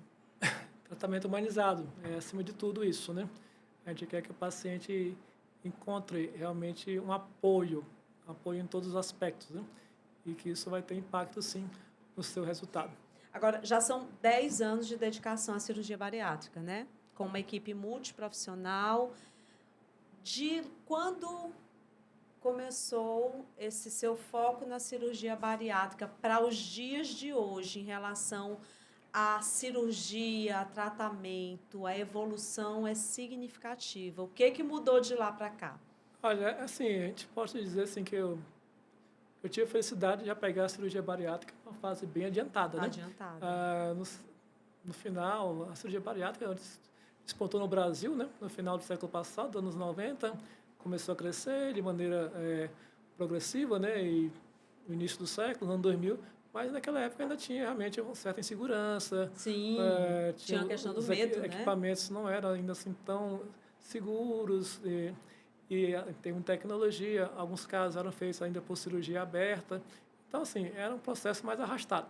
Tratamento humanizado, acima de tudo isso, né? A gente quer que o paciente encontre realmente um apoio em todos os aspectos, né? E que isso vai ter impacto, sim, no seu resultado. Agora, já são 10 anos de dedicação à cirurgia bariátrica, né? Com uma equipe multiprofissional. De quando começou esse seu foco na cirurgia bariátrica para os dias de hoje, em relação a cirurgia, tratamento, a evolução é significativa. O que que mudou de lá para cá? Olha, assim, a gente pode dizer assim que eu tive a felicidade de já pegar a cirurgia bariátrica em uma fase bem adiantada, né? Adiantada. No final, a cirurgia bariátrica despontou no Brasil, né? No final do século passado, anos 90, começou a crescer de maneira progressiva, né? E no início do século, no ano 2000, mas naquela época ainda tinha realmente uma certa insegurança. Sim, tinha a questão do os medo, né? equipamentos não eram ainda assim tão seguros e em termos de tecnologia, alguns casos eram feitos ainda por cirurgia aberta. Então, assim, era um processo mais arrastado.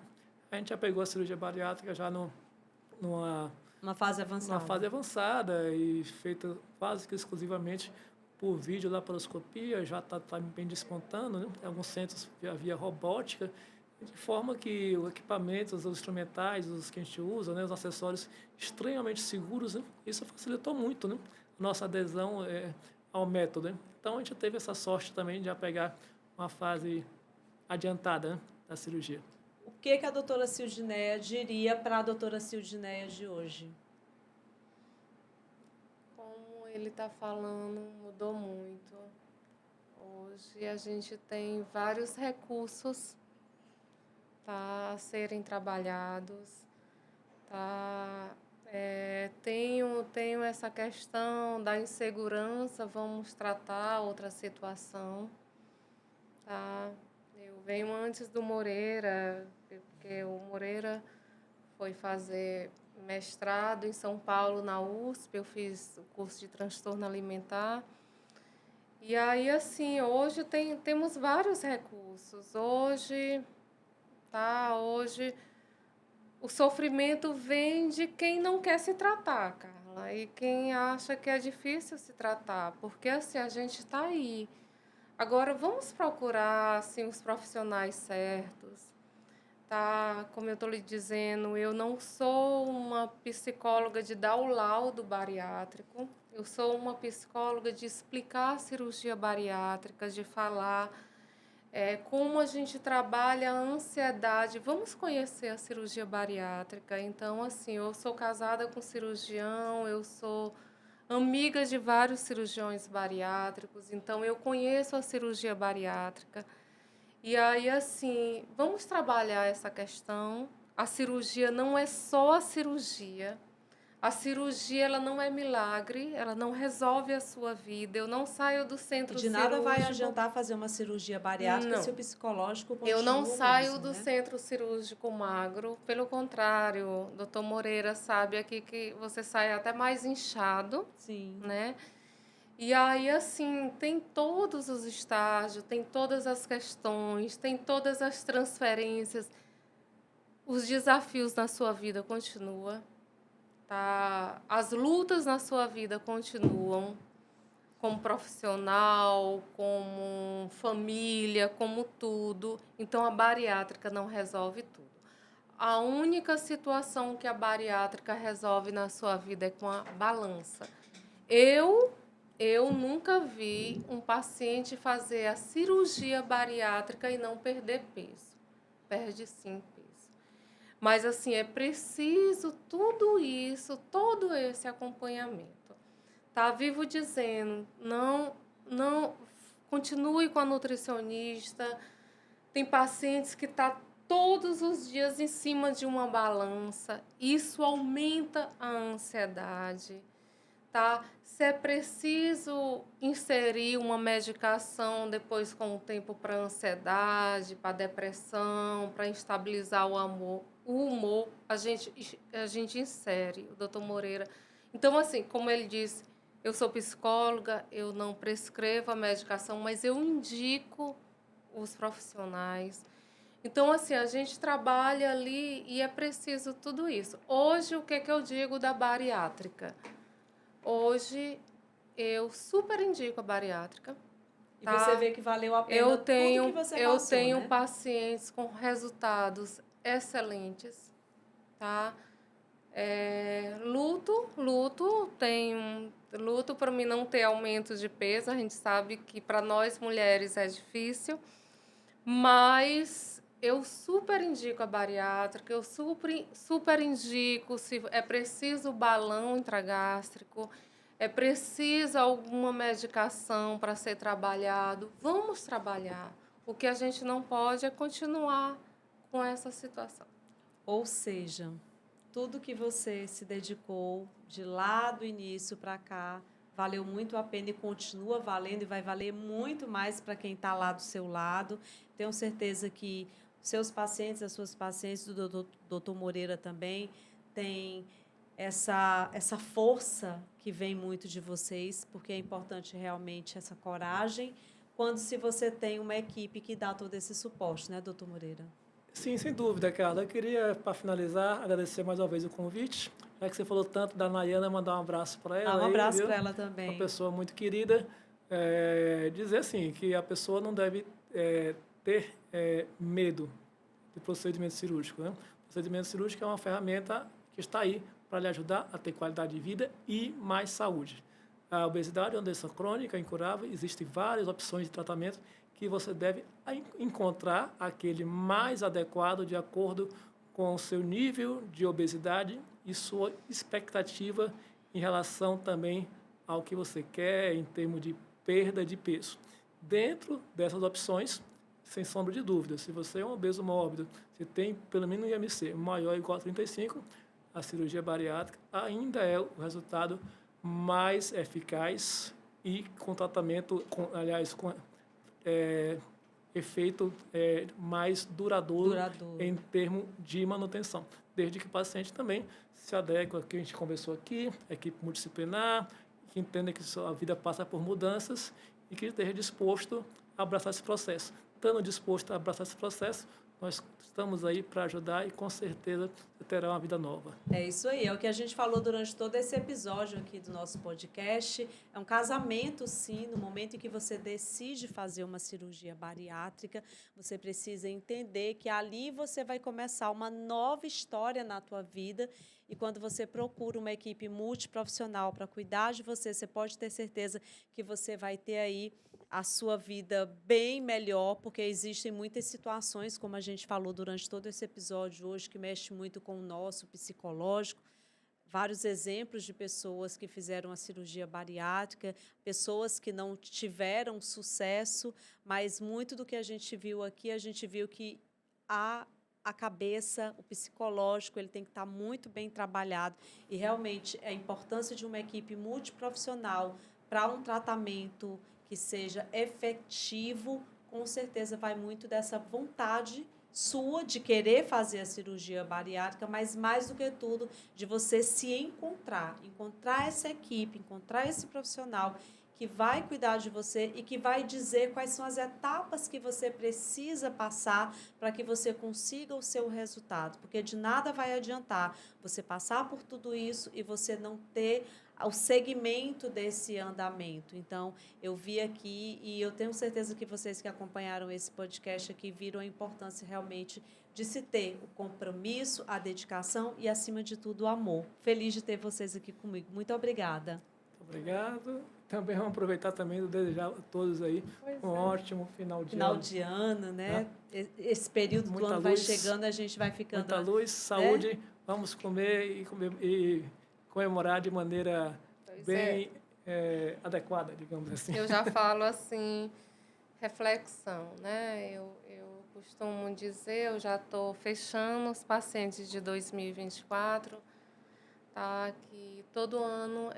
A gente já pegou a cirurgia bariátrica já numa Uma fase avançada. uma fase avançada e feita quase que exclusivamente por videolaparoscopia, já está bem despontando, né? Em alguns centros via robótica, de forma que os equipamentos, os instrumentais, os que a gente usa, né, os acessórios extremamente seguros, né? Isso facilitou muito, né, a nossa adesão ao método, né? Então, a gente teve essa sorte também de já pegar uma fase adiantada, né, da cirurgia. O que que a doutora Sildinéia diria para a doutora Sildinéia de hoje? Como ele está falando, mudou muito. Hoje a gente tem vários recursos a serem trabalhados. Tenho essa questão da insegurança, vamos tratar outra situação. Tá? Eu venho antes do Moreira, porque o Moreira foi fazer mestrado em São Paulo, na USP, eu fiz o curso de transtorno alimentar. E aí, assim, hoje temos vários recursos. Hoje o sofrimento vem de quem não quer se tratar, Carla, e quem acha que é difícil se tratar, porque assim, a gente está aí. Agora, vamos procurar assim, os profissionais certos. Tá? Como eu estou lhe dizendo, eu não sou uma psicóloga de dar o laudo bariátrico, eu sou uma psicóloga de explicar a cirurgia bariátrica, de falar como a gente trabalha a ansiedade. Vamos conhecer a cirurgia bariátrica. Então, assim, eu sou casada com cirurgião, eu sou amiga de vários cirurgiões bariátricos, então eu conheço a cirurgia bariátrica. E aí, assim, vamos trabalhar essa questão. A cirurgia não é só a cirurgia. A cirurgia, ela não é milagre, ela não resolve a sua vida. Eu não saio do centro De nada vai cirúrgico. adiantar fazer uma cirurgia bariátrica Não. se o psicológico continua Eu não o saio mesmo, do né? centro cirúrgico magro. Pelo contrário, o doutor Moreira sabe aqui que você sai até mais inchado, Sim. né? E aí, assim, tem todos os estágios, tem todas as questões, tem todas as transferências. Os desafios na sua vida continuam, tá? As lutas na sua vida continuam, como profissional, como família, como tudo. Então, a bariátrica não resolve tudo. A única situação que a bariátrica resolve na sua vida é com a balança. Eu nunca vi um paciente fazer a cirurgia bariátrica e não perder peso. Perde sim peso. Mas, assim, é preciso tudo isso, todo esse acompanhamento. Tá vivo dizendo, não continue com a nutricionista. Tem pacientes que estão todos os dias em cima de uma balança. Isso aumenta a ansiedade. Tá? Se é preciso inserir uma medicação depois com o tempo para ansiedade, para depressão, para estabilizar o humor, a gente insere, o doutor Moreira. Então, assim, como ele disse, eu sou psicóloga, eu não prescrevo a medicação, mas eu indico os profissionais. Então, assim, a gente trabalha ali e é preciso tudo isso. Hoje, o que eu digo da bariátrica? Hoje, eu super indico a bariátrica. E você vê que valeu a pena tudo que você passou, eu tenho né? pacientes com resultados excelentes, tá? Luto para mim não ter aumento de peso. A gente sabe que para nós mulheres é difícil, mas eu super indico a bariátrica, eu super indico se é preciso balão intragástrico, é preciso alguma medicação para ser trabalhado. Vamos trabalhar. O que a gente não pode é continuar com essa situação. Ou seja, tudo que você se dedicou de lá do início para cá valeu muito a pena e continua valendo e vai valer muito mais para quem está lá do seu lado. Tenho certeza que seus pacientes, as suas pacientes, do doutor Moreira também, tem essa força que vem muito de vocês, porque é importante realmente essa coragem, quando se você tem uma equipe que dá todo esse suporte, né, doutor Moreira? Sim, sem dúvida, Carla. Eu queria, para finalizar, agradecer mais uma vez o convite. Já que você falou tanto da Nayana, mandar um abraço para ela. Um abraço para ela também. Uma pessoa muito querida. Dizer assim, que a pessoa não deve ter medo de procedimento cirúrgico. Né? O procedimento cirúrgico é uma ferramenta que está aí para lhe ajudar a ter qualidade de vida e mais saúde. A obesidade é uma doença crônica, incurável, existem várias opções de tratamento que você deve encontrar aquele mais adequado de acordo com o seu nível de obesidade e sua expectativa em relação também ao que você quer em termos de perda de peso. Dentro dessas opções, sem sombra de dúvida, se você é um obeso mórbido, se tem pelo menos um IMC maior ou igual a 35, a cirurgia bariátrica ainda é o resultado mais eficaz e com tratamento, com efeito mais duradouro em termos de manutenção. Desde que o paciente também se adequa ao que a gente conversou aqui, equipe multidisciplinar, que entenda que a vida passa por mudanças e que esteja disposto a abraçar esse processo. Estando disposto a abraçar esse processo, nós estamos aí para ajudar e com certeza você terá uma vida nova. É isso aí, é o que a gente falou durante todo esse episódio aqui do nosso podcast. É um casamento, sim, no momento em que você decide fazer uma cirurgia bariátrica, você precisa entender que ali você vai começar uma nova história na tua vida. E quando você procura uma equipe multiprofissional para cuidar de você, você pode ter certeza que você vai ter aí a sua vida bem melhor, porque existem muitas situações, como a gente falou durante todo esse episódio hoje, que mexe muito com o nosso psicológico. Vários exemplos de pessoas que fizeram a cirurgia bariátrica, pessoas que não tiveram sucesso, mas muito do que a gente viu aqui, a gente viu que a cabeça, o psicológico, ele tem que estar muito bem trabalhado. E realmente a importância de uma equipe multiprofissional para um tratamento que seja efetivo, com certeza vai muito dessa vontade sua de querer fazer a cirurgia bariátrica, mas mais do que tudo, de você se encontrar essa equipe, encontrar esse profissional que vai cuidar de você e que vai dizer quais são as etapas que você precisa passar para que você consiga o seu resultado. Porque de nada vai adiantar você passar por tudo isso e você não ter o segmento desse andamento. Então, eu vi aqui e eu tenho certeza que vocês que acompanharam esse podcast aqui viram a importância realmente de se ter o compromisso, a dedicação e, acima de tudo, o amor. Feliz de ter vocês aqui comigo. Muito obrigada. Obrigado. Também vamos aproveitar também e desejar a todos aí um ótimo final de ano. Final de ano, né? Esse período do ano vai chegando, a gente vai ficando... Muita luz, saúde, vamos comer e comemorar de maneira bem adequada, digamos assim. Eu já falo assim, reflexão, né? Eu costumo dizer, eu já estou fechando os pacientes de 2024, tá? Que todo ano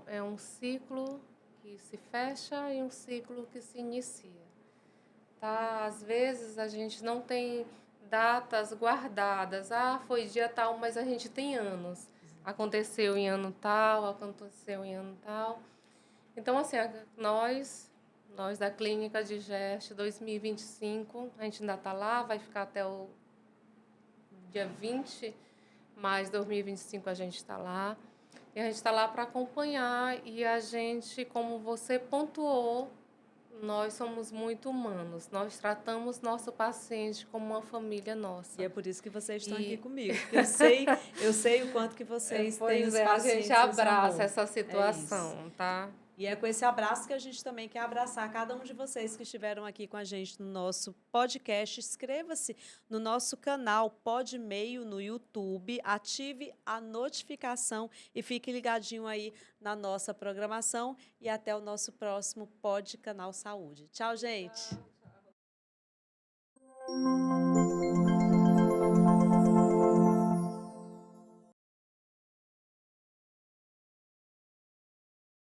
é um ciclo que se fecha e um ciclo que se inicia, tá? Às vezes a gente não tem datas guardadas, foi dia tal, mas a gente tem anos. Aconteceu em ano tal, aconteceu em ano tal. Então, assim, nós da Clínica Digeste 2025, a gente ainda está lá, vai ficar até o dia 20, mas 2025 a gente está lá. E a gente está lá para acompanhar e a gente, como você pontuou, nós somos muito humanos. Nós tratamos nosso paciente como uma família nossa. E é por isso que vocês estão aqui comigo. Eu sei o quanto que vocês têm os pacientes. A gente abraça essa situação, tá? E é com esse abraço que a gente também quer abraçar cada um de vocês que estiveram aqui com a gente no nosso podcast. Inscreva-se no nosso canal Podmeio no YouTube, ative a notificação e fique ligadinho aí na nossa programação. E até o nosso próximo Pod Canal Saúde. Tchau, gente! Tchau.